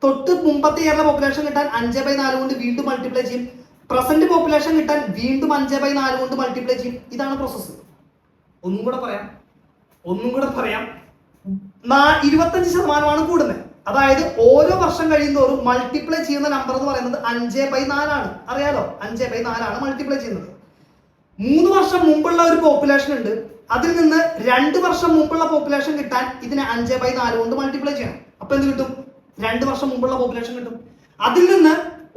തൊട്ട് മുമ്പത്തെ ഇയറിലെ പോപ്പുലേഷൻ കിട്ടാൻ 5/4 കൊണ്ട് വീണ്ടും മൾട്ടിപ്ലൈ ചെയ്യും. പ്രസന്റ് പോപ്പുലേഷൻ കിട്ടാൻ വീണ്ടും 5/4 കൊണ്ട് മൾട്ടിപ്ലൈ ചെയ്യും. ഇതാണ് പ്രോസസ്സ്. ഒന്നും കൂടെ പറയാം. 25% കൂടുന്നത്. അതായത് ഓരോ വർഷം കഴിയുന്നതോറും മൾട്ടിപ്ലൈ ചെയ്യുന്ന നമ്പർ എന്ന് പറയുന്നത് 5/4 ആണ്. അറിയാലോ, 5/4 ആണ് മൾട്ടിപ്ലൈ ചെയ്യുന്നത്. 3 വർഷം മുമ്പുള്ള ഒരു പോപ്പുലേഷൻ ഉണ്ട്. അതിൽ നിന്ന് 2 വർഷം മുമ്പുള്ള പോപ്പുലേഷൻ കിട്ടാൻ ഇതിനെ 5/4 കൊണ്ട് മൾട്ടിപ്ലൈ ചെയ്യണം. അപ്പൊ എന്ത് കിട്ടും? 2 വർഷം മുമ്പുള്ള പോപ്പുലേഷൻ കിട്ടും. അതിൽ നിന്ന്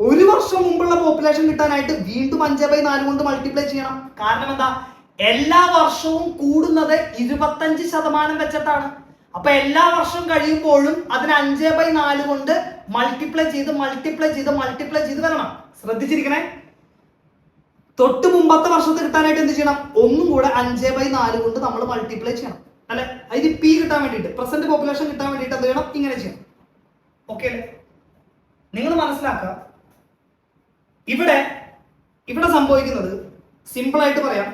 1 വർഷം മുമ്പുള്ള പോപ്പുലേഷൻ കിട്ടാനായിട്ട് വീണ്ടും 5/4 കൊണ്ട് മൾട്ടിപ്ലൈ ചെയ്യണം. കാരണം എന്താ? എല്ലാ വർഷവും കൂടുന്നത് 25% വെച്ചിട്ടാണ്. അപ്പൊ എല്ലാ വർഷം കഴിയുമ്പോഴും അതിന് 5/4 കൊണ്ട് മൾട്ടിപ്ലൈ ചെയ്ത് വരണം. ശ്രദ്ധിച്ചിരിക്കണേ. തൊട്ട് മുമ്പത്തെ വർഷത്തെ കിട്ടാനായിട്ട് എന്ത് ചെയ്യണം? ഒന്നും കൂടെ 5/4 കൊണ്ട് നമ്മൾ മൾട്ടിപ്ലൈ ചെയ്യണം അല്ലെ? അതിന് പി കിട്ടാൻ വേണ്ടിയിട്ട്, പ്രസന്റ് പോപ്പുലേഷൻ കിട്ടാൻ വേണ്ടിയിട്ട് എന്ത് ചെയ്യണം? ഇങ്ങനെ ചെയ്യണം. ഓക്കെ അല്ലേ? നിങ്ങൾ മനസ്സിലാക്കുക, ഇവിടെ സംഭവിക്കുന്നത് സിമ്പിൾ ആയിട്ട് പറയാം.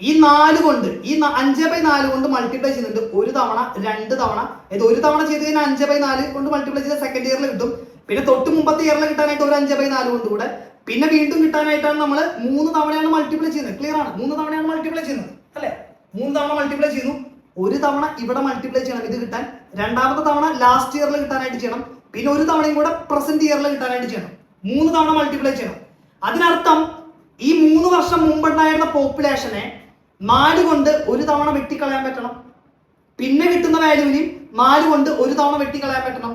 ഈ 4 കൊണ്ട്, ഈ 5/4 കൊണ്ട് മൾട്ടിപ്ലൈ ചെയ്യുന്നുണ്ട്. 1 തവണ 2 തവണ. അതായത് 1 തവണ ചെയ്ത് കഴിഞ്ഞാൽ 5/4 കൊണ്ട് മൾട്ടിപ്ലൈ ചെയ്ത സെക്കൻഡ് ഇയറിൽ കിട്ടും. പിന്നെ തൊട്ട് മുമ്പത്തെ ഇയറിൽ കിട്ടാനായിട്ട് ഒരു 5/4 കൊണ്ട് കൂടെ, പിന്നെ വീണ്ടും കിട്ടാനായിട്ടാണ് നമ്മൾ 3 തവണയാണ് മൾട്ടിപ്ലൈ ചെയ്യുന്നത്. ക്ലിയർ ആണ്? 3 തവണയാണ് മൾട്ടിപ്ലൈ ചെയ്യുന്നത് അല്ലെ? 3 തവണ മൾട്ടിപ്ലൈ ചെയ്യുന്നു. 1 തവണ ഇവിടെ മൾട്ടിപ്ലൈ ചെയ്യണം ഇത് കിട്ടാൻ. രണ്ടാമത്തെ തവണ ലാസ്റ്റ് ഇയറിൽ കിട്ടാനായിട്ട് ചെയ്യണം. പിന്നെ 1 തവണയും കൂടെ പ്രസന്റ് ഇയറിൽ കിട്ടാനായിട്ട് ചെയ്യണം. 3 തവണ മൾട്ടിപ്ലൈ ചെയ്യണം. അതിനർത്ഥം ഈ 3 വർഷം മുമ്പുണ്ടായിരുന്ന പോപ്പുലേഷനെ 4 കൊണ്ട് 1 തവണ വെട്ടിക്കളയാൻ പറ്റണം. പിന്നെ കിട്ടുന്ന വാല്യൂവിനെയും 4 കൊണ്ട് 1 തവണ വെട്ടിക്കളയാൻ പറ്റണം.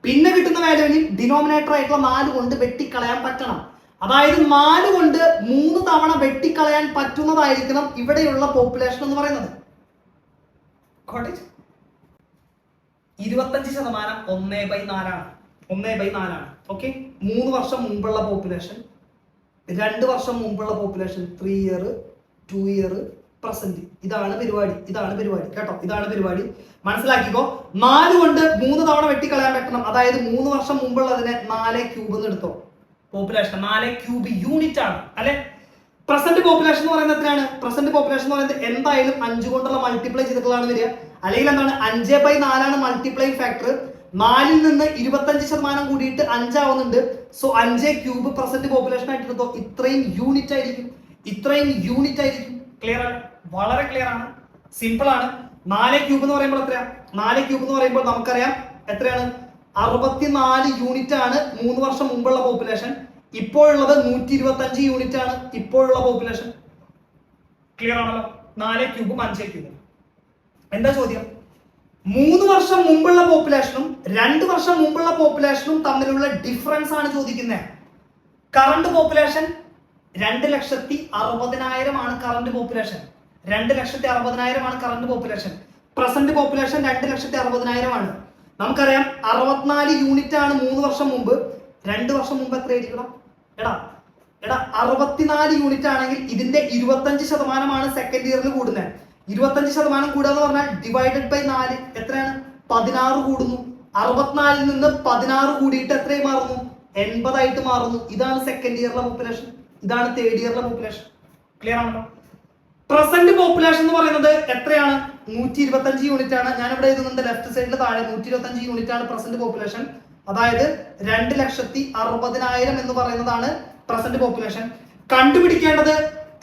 പിന്നെ കിട്ടുന്ന വാല്യൂവിനെയും ഡിനോമിനേറ്റർ ആയിട്ടുള്ള 4 കൊണ്ട് വെട്ടിക്കളയാൻ പറ്റണം. അതായത് 4 കൊണ്ട് 3 തവണ വെട്ടിക്കളയാൻ പറ്റുന്നതായിരിക്കണം ഇവിടെയുള്ള പോപ്പുലേഷൻ എന്ന് പറയുന്നത്. 25% 1/4 ആണ്. ഓക്കെ, 3 വർഷം മുമ്പുള്ള പോപ്പുലേഷൻ, 2 വർഷം മുമ്പുള്ള പോപ്പുലേഷൻ 3 year, 2 ഇയർ പ്രസന്റ്. ഇതാണ് പരിപാടി കേട്ടോ. ഇതാണ് പരിപാടി, മനസ്സിലാക്കിക്കോ. 4 കൊണ്ട് 3 തവണ വെട്ടിക്കളയാൻ പറ്റണം. അതായത് 3 വർഷം മുമ്പുള്ളതിനെ 4 ക്യൂബ് എന്ന് എടുത്തോ. പോപ്പുലേഷൻ 4 ക്യൂബ് യൂണിറ്റ് ആണ് അല്ലെ. പ്രസന്റ് പോപ്പുലേഷൻ എന്ന് പറയുന്നത് എത്രയാണ്? പ്രസന്റ് പോപ്പുലേഷൻ എന്ന് പറയുന്നത് എന്തായാലും 5 കൊണ്ടുള്ള മൾട്ടിപ്ലൈ ചെയ്തിട്ടുള്ളതാണ് വരിക. അല്ലെങ്കിൽ എന്താണ് 5/4 ആണ് മൾട്ടിപ്ലൈ ഫാക്ടർ. 4-ൽ നിന്ന് 25% കൂടിയിട്ട് 5 ആവുന്നുണ്ട്. സോ 5 ക്യൂബ് പ്രസന്റ് പോപ്പുലേഷൻ ആയിട്ട് എടുത്തോ. ഇത്രയും യൂണിറ്റ് ആയിരിക്കും. ക്ലിയർ ആണ്? വളരെ ക്ലിയർ ആണ്, സിമ്പിൾ ആണ്. 4 ക്യൂബ് എന്ന് പറയുമ്പോൾ എത്രയാ? 4 ക്യൂബ് എന്ന് പറയുമ്പോൾ നമുക്കറിയാം എത്രയാണ്? 64 യൂണിറ്റ് ആണ് 3 വർഷം മുമ്പുള്ള പോപ്പുലേഷൻ. ഇപ്പോഴുള്ളത് 125 യൂണിറ്റ് ആണ് ഇപ്പോഴുള്ള പോപ്പുലേഷൻ. ക്ലിയർ ആണല്ലോ? 4 ക്യൂബും 5 ക്യൂബും. എന്താ ചോദ്യം? 3 വർഷം മുമ്പുള്ള പോപ്പുലേഷനും 2 വർഷം മുമ്പുള്ള പോപ്പുലേഷനും തമ്മിലുള്ള ഡിഫറൻസ് ആണ് ചോദിക്കുന്നത്. കറണ്ട് പോപ്പുലേഷൻ 2,60,000 ആണ് കറണ്ട് പോപ്പുലേഷൻ. 2,60,000 ആണ് കറണ്ട് പോപ്പുലേഷൻ. പ്രസന്റ് പോപ്പുലേഷൻ 2,60,000 ആണ്. നമുക്കറിയാം 64 യൂണിറ്റ് ആണ് 3 വർഷം മുമ്പ്. 2 വർഷം മുമ്പ് എത്ര ആയിരിക്കണം? എടാ 64 യൂണിറ്റ് ആണെങ്കിൽ ഇതിന്റെ 25% സെക്കൻഡ് ഇയറിൽ കൂടുന്നത്. 25% കൂടുക എന്ന് പറഞ്ഞാൽ ഡിവൈഡഡ് ബൈ 4 എത്രയാണ്? 16 കൂടുന്നു. 64-ൽ നിന്ന് 16 കൂടിയിട്ട് എത്രയായി മാറുന്നു? 80 ആയിട്ട് മാറുന്നു. ഇതാണ് സെക്കൻഡ് ഇയറിലെ പോപ്പുലേഷൻ. ഇതാണ് തേർഡ് ഇയറിലെ പോപ്പുലേഷൻ. ക്ലിയർ ആണല്ലോ? പ്രസന്റ് പോപ്പുലേഷൻ എന്ന് പറയുന്നത് എത്രയാണ്? 125 യൂണിറ്റ് ആണ്. ഞാനിവിടെ എഴുതുന്നുണ്ട് ലെഫ്റ്റ് സൈഡിൽ താഴെ 125 യൂണിറ്റ് ആണ് പ്രസന്റ് പോപ്പുലേഷൻ. അതായത് 2,60,000 എന്ന് പറയുന്നതാണ് പ്രസന്റ് പോപ്പുലേഷൻ. കണ്ടുപിടിക്കേണ്ടത്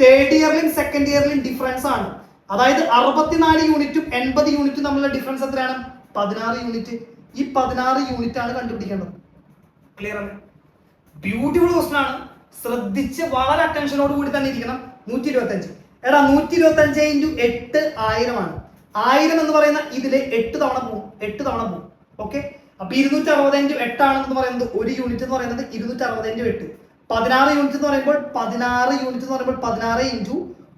തേർഡ് ഇയറിലും സെക്കൻഡ് ഇയറിലും ഡിഫറൻസ് ആണ്. അതായത് 64 യൂണിറ്റും 80 യൂണിറ്റും തമ്മിലുള്ള ഡിഫറൻസ് എത്രയാണ്? 16 യൂണിറ്റ്. ഈ 16 യൂണിറ്റ് ആണ് കണ്ടുപിടിക്കേണ്ടത്. ക്ലിയർ ആണ്? ബ്യൂട്ടിഫുൾ ക്വസ്റ്റൻ ആണ്. ശ്രദ്ധിച്ച് വളരെ അറ്റൻഷനോട് കൂടി തന്നെ ഇരിക്കണം. 125 എടാ 125 × 8 1000 ആണ്. 1000 എന്ന് പറയുന്ന ഇതില് 8 തവണ പോകും. ഓക്കെ, അപ്പൊ 260 × 8 ആണെന്ന് പറയുന്നത് 1 യൂണിറ്റ് എന്ന് പറയുന്നത് 260 × 8. 16 യൂണിറ്റ് എന്ന് പറയുമ്പോൾ 16 ×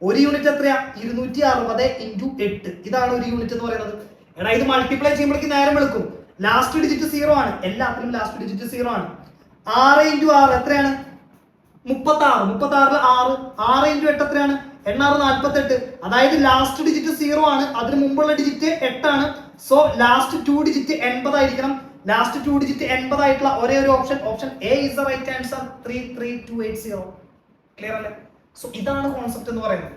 1 യൂണിറ്റ് എത്രയാ? 260 × 8. ഇതാണ് 1 യൂണിറ്റ് എന്ന് പറയുന്നത്. എടാ ഇത് മൾട്ടിപ്ലൈ ചെയ്യുമ്പോഴേക്ക് നേരം വെളുക്കും. ലാസ്റ്റ് ഡിജിറ്റ് 0 ആണ്. എല്ലാത്തിലും ലാസ്റ്റ് ഡിജിറ്റ് 0 ആണ്. 6 × 6 എത്രയാണ്? 36. 36-ൽ 6. 6 × 8 എത്രയാണ്? 48. അതായത് ലാസ്റ്റ് ഡിജിറ്റ് 0 ആണ്. അതിന് മുമ്പുള്ള ഡിജിറ്റ് 8 ആണ്. സോ ലാസ്റ്റ് 2 ഡിജിറ്റ് 80 ആയിരിക്കണം. ലാസ്റ്റ് 2 ഡിജിറ്റ് 80 ആയിട്ടുള്ള ഒരേ ഒരു option A is the right answer. 33280. Clear അല്ലേ? സോ ഇതാണ് കോൺസെപ്റ്റ് എന്ന് പറയുന്നത്.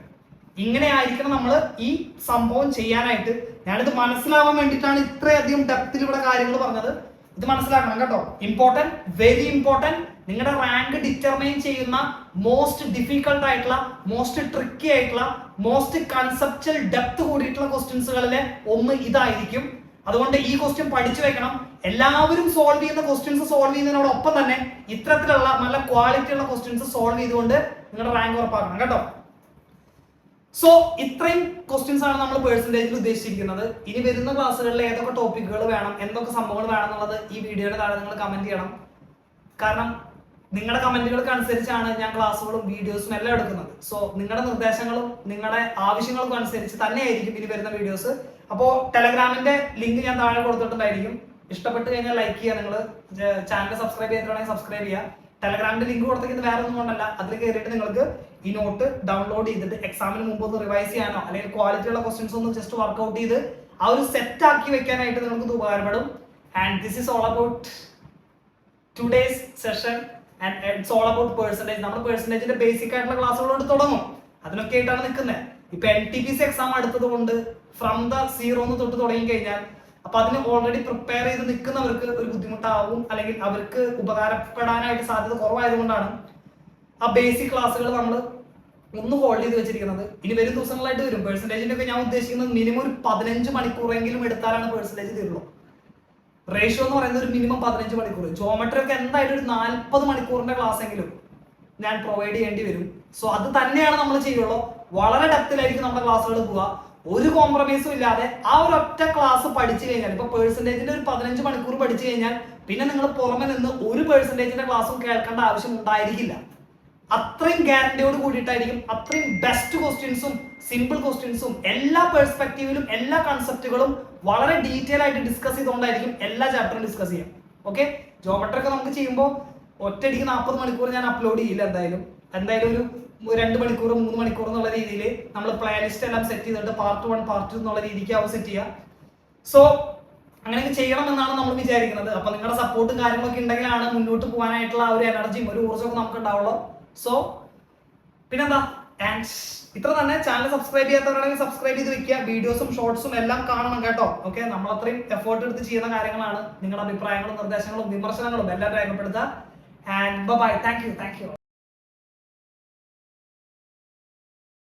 ഇങ്ങനെ ആയിരിക്കണം നമ്മൾ ഈ സംഭവം ചെയ്യാനായിട്ട്. ഞാനിത് മനസ്സിലാവാൻ വേണ്ടിയിട്ടാണ് ഇത്രയധികം ഡെപ്തിൽ ഇവിടെ കാര്യങ്ങൾ പറഞ്ഞത്. ഇത് മനസ്സിലാക്കണം കേട്ടോ. Important, very important. നിങ്ങളുടെ റാങ്ക് ഡിറ്റർമൈൻ ചെയ്യുന്ന മോസ്റ്റ് ഡിഫിക്കൽട്ട് ആയിട്ടുള്ള, മോസ്റ്റ് ട്രിക്കി ആയിട്ടുള്ള, മോസ്റ്റ് കൺസെപ്ച്വൽ ഡെപ്ത് കൂടിയിട്ടുള്ള ക്വസ്റ്റ്യൻസുകളിലെ ഒന്ന് ഇതായിരിക്കും. അതുകൊണ്ട് ഈ ക്വസ്റ്റ്യൻ പഠിച്ചു വെക്കണം. എല്ലാവരും സോൾവ് ചെയ്യുന്ന ക്വസ്റ്റ്യൻസ് സോൾവ് ചെയ്യുന്നതിനോടൊപ്പം തന്നെ ഇത്തരത്തിലുള്ള നല്ല ക്വാളിറ്റി ഉള്ള ക്വസ്റ്റ്യൻസ് സോൾവ് ചെയ്തുകൊണ്ട് നിങ്ങളുടെ റാങ്ക് ഉറപ്പാക്കണം കേട്ടോ. സോ ഇത്രയും ക്വസ്റ്റ്യൻസ് ആണ് നമ്മൾ പേഴ്സൻറ്റേജിൽ ഉദ്ദേശിച്ചിരിക്കുന്നത്. ഇനി വരുന്ന ക്ലാസ്സുകളിൽ ഏതൊക്കെ ടോപ്പിക്കുകൾ വേണം, എന്തൊക്കെ സംഭവങ്ങൾ വേണം എന്നുള്ളത് ഈ വീഡിയോയുടെ താഴെ നിങ്ങൾ കമന്റ് ചെയ്യണം. കാരണം നിങ്ങളുടെ കമന്റുകൾക്ക് അനുസരിച്ചാണ് ഞാൻ ക്ലാസ്സുകളും വീഡിയോസും എല്ലാം എടുക്കുന്നത്. സോ നിങ്ങളുടെ നിർദ്ദേശങ്ങളും നിങ്ങളുടെ ആവശ്യങ്ങൾക്കും അനുസരിച്ച് തന്നെയായിരിക്കും ഇനി വരുന്ന വീഡിയോസ്. അപ്പോൾ ടെലഗ്രാമിന്റെ ലിങ്ക് ഞാൻ താഴെ കൊടുത്തിട്ടുണ്ടായിരിക്കും. ഇഷ്ടപ്പെട്ട് കഴിഞ്ഞാൽ ലൈക്ക് ചെയ്യുക. നിങ്ങൾ ചാനൽ സബ്സ്ക്രൈബ് ചെയ്തിട്ടുണ്ടെങ്കിൽ സബ്സ്ക്രൈബ് ചെയ്യുക. ടെലഗ്രാമിന്റെ ലിങ്ക് കൊടുത്തിരിക്കുന്നത് വേറെ ഒന്നും കൊണ്ടല്ല, അതിൽ കയറിയിട്ട് നിങ്ങൾക്ക് ഈ നോട്ട് ഡൗൺലോഡ് ചെയ്തിട്ട് എക്സാമിന് മുമ്പ് ഒന്ന് റിവൈസ് ചെയ്യാനോ അല്ലെങ്കിൽ ക്വാളിറ്റി ഉള്ള ക്വസ്റ്റ്യൻസ് ഒന്ന് ജസ്റ്റ് വർക്ക്ഔട്ട് ചെയ്ത് ആ ഒരു സെറ്റ് ആക്കി വെക്കാനായിട്ട് നിങ്ങൾക്ക് ഇത് ഉപകാരപ്പെടും. And this is all about today's session and it's all about percentage. നമ്മൾ പേഴ്സൻറ്റേജിന്റെ ബേസിക് ആയിട്ടുള്ള ക്ലാസ്സുകളോട് തുടങ്ങും. അതിനൊക്കെ ആയിട്ടാണ് നിൽക്കുന്നത്. ഇപ്പൊ NTPC എക്സാം അടുത്തത് കൊണ്ട് ഫ്രം ദ സീറോ തൊട്ട് തുടങ്ങി കഴിഞ്ഞാൽ അപ്പൊ അതിന് ഓൾറെഡി പ്രിപ്പയർ ചെയ്ത് നിൽക്കുന്നവർക്ക് ഒരു ബുദ്ധിമുട്ടാവും, അല്ലെങ്കിൽ അവർക്ക് ഉപകാരപ്പെടാനായിട്ട് സാധ്യത കുറവായതുകൊണ്ടാണ് ആ ബേസിക് ക്ലാസ്സുകൾ നമ്മൾ ഒന്ന് ഹോൾഡ് ചെയ്ത് വെച്ചിരിക്കുന്നത്. ഇനി വരും ദിവസങ്ങളായിട്ട് വരും. പേഴ്സൻറ്റേജിന്റെ ഒക്കെ ഞാൻ ഉദ്ദേശിക്കുന്നത് മിനിമം ഒരു 15 മണിക്കൂറെങ്കിലും എടുത്താലാണ് പേഴ്സൻറ്റേജ് തീരുള്ളൂ. റേഷ്യോ എന്ന് പറയുന്നത് ഒരു മിനിമം 15 മണിക്കൂർ. ജോമെട്രി ഒക്കെ എന്തായാലും ഒരു 40 മണിക്കൂറിന്റെ ക്ലാസ് എങ്കിലും ഞാൻ പ്രൊവൈഡ് ചെയ്യേണ്ടി വരും. സോ അത് തന്നെയാണ് നമ്മൾ ചെയ്യുള്ളൂ. വളരെ ഡെപ്തിലായിരിക്കും നമ്മുടെ ക്ലാസ്സുകൾ പോവുക. ഒരു കോംപ്രമൈസും ഇല്ലാതെ ആ ഒരു ഒറ്റ ക്ലാസ് പഠിച്ചു കഴിഞ്ഞാൽ, ഇപ്പൊ പേഴ്സൻറ്റേജിന്റെ ഒരു 15 മണിക്കൂർ പഠിച്ചു കഴിഞ്ഞാൽ പിന്നെ നിങ്ങൾ പുറമെ നിന്ന് ഒരു പേഴ്സൻറ്റേജിന്റെ ക്ലാസ്സും കേൾക്കേണ്ട ആവശ്യം ഉണ്ടായിരിക്കില്ല. അത്രയും ഗ്യാരണ്ടിയോട് കൂടിയിട്ടായിരിക്കും, അത്രയും ബെസ്റ്റ് ക്വസ്റ്റ്യൻസും സിമ്പിൾ ക്വസ്റ്റ്യൻസും എല്ലാ പെർസ്പെക്റ്റീവിലും എല്ലാ കൺസെപ്റ്റുകളും വളരെ ഡീറ്റെയിൽ ആയിട്ട് ഡിസ്കസ് ചെയ്തുകൊണ്ടായിരിക്കും എല്ലാ ചാപ്റ്ററും ഡിസ്കസ് ചെയ്യാം. ഓക്കെ, ജോമെട്രി ഒക്കെ നമുക്ക് ചെയ്യുമ്പോൾ ഒറ്റയടിക്ക് 40 മണിക്കൂർ ഞാൻ അപ്ലോഡ് ചെയ്യില്ല. എന്തായാലും ഒരു 2 മണിക്കൂർ 3 മണിക്കൂർ എന്നുള്ള രീതിയിൽ നമ്മൾ പ്ലേലിസ്റ്റ് എല്ലാം സെറ്റ് ചെയ്തിട്ട് പാർട്ട് 1 പാർട്ട് 2 എന്നുള്ള രീതിക്ക് ആവും സെറ്റ് ചെയ്യുക. സോ അങ്ങനെയൊക്കെ ചെയ്യണം എന്നാണ് നമ്മൾ വിചാരിക്കുന്നത്. അപ്പൊ നിങ്ങളുടെ സപ്പോർട്ടും കാര്യങ്ങളൊക്കെ ഉണ്ടെങ്കിലാണ് മുന്നോട്ട് പോകാനായിട്ടുള്ള ആ ഒരു എനർജിയും ഒരു ഊർജ്ജമൊക്കെ നമുക്ക് ഉണ്ടാവുള്ളൂ. സോ പിന്നെന്താ, ആൻഡ് ഇത്ര തന്നെ. ചാനൽ സബ്സ്ക്രൈബ് ചെയ്യാത്തവരാണെങ്കിൽ സബ്സ്ക്രൈബ് ചെയ്ത് വെക്കുക. വീഡിയോസും ഷോർട്സും എല്ലാം കാണണം കേട്ടോ. ഓക്കെ, നമ്മൾ അത്രയും എഫേർട്ട് എടുത്ത് ചെയ്യുന്ന കാര്യങ്ങളാണ്. നിങ്ങളുടെ അഭിപ്രായങ്ങളും നിർദ്ദേശങ്ങളും വിമർശനങ്ങളും എല്ലാം രേഖപ്പെടുത്തുക. And bye. Thank U.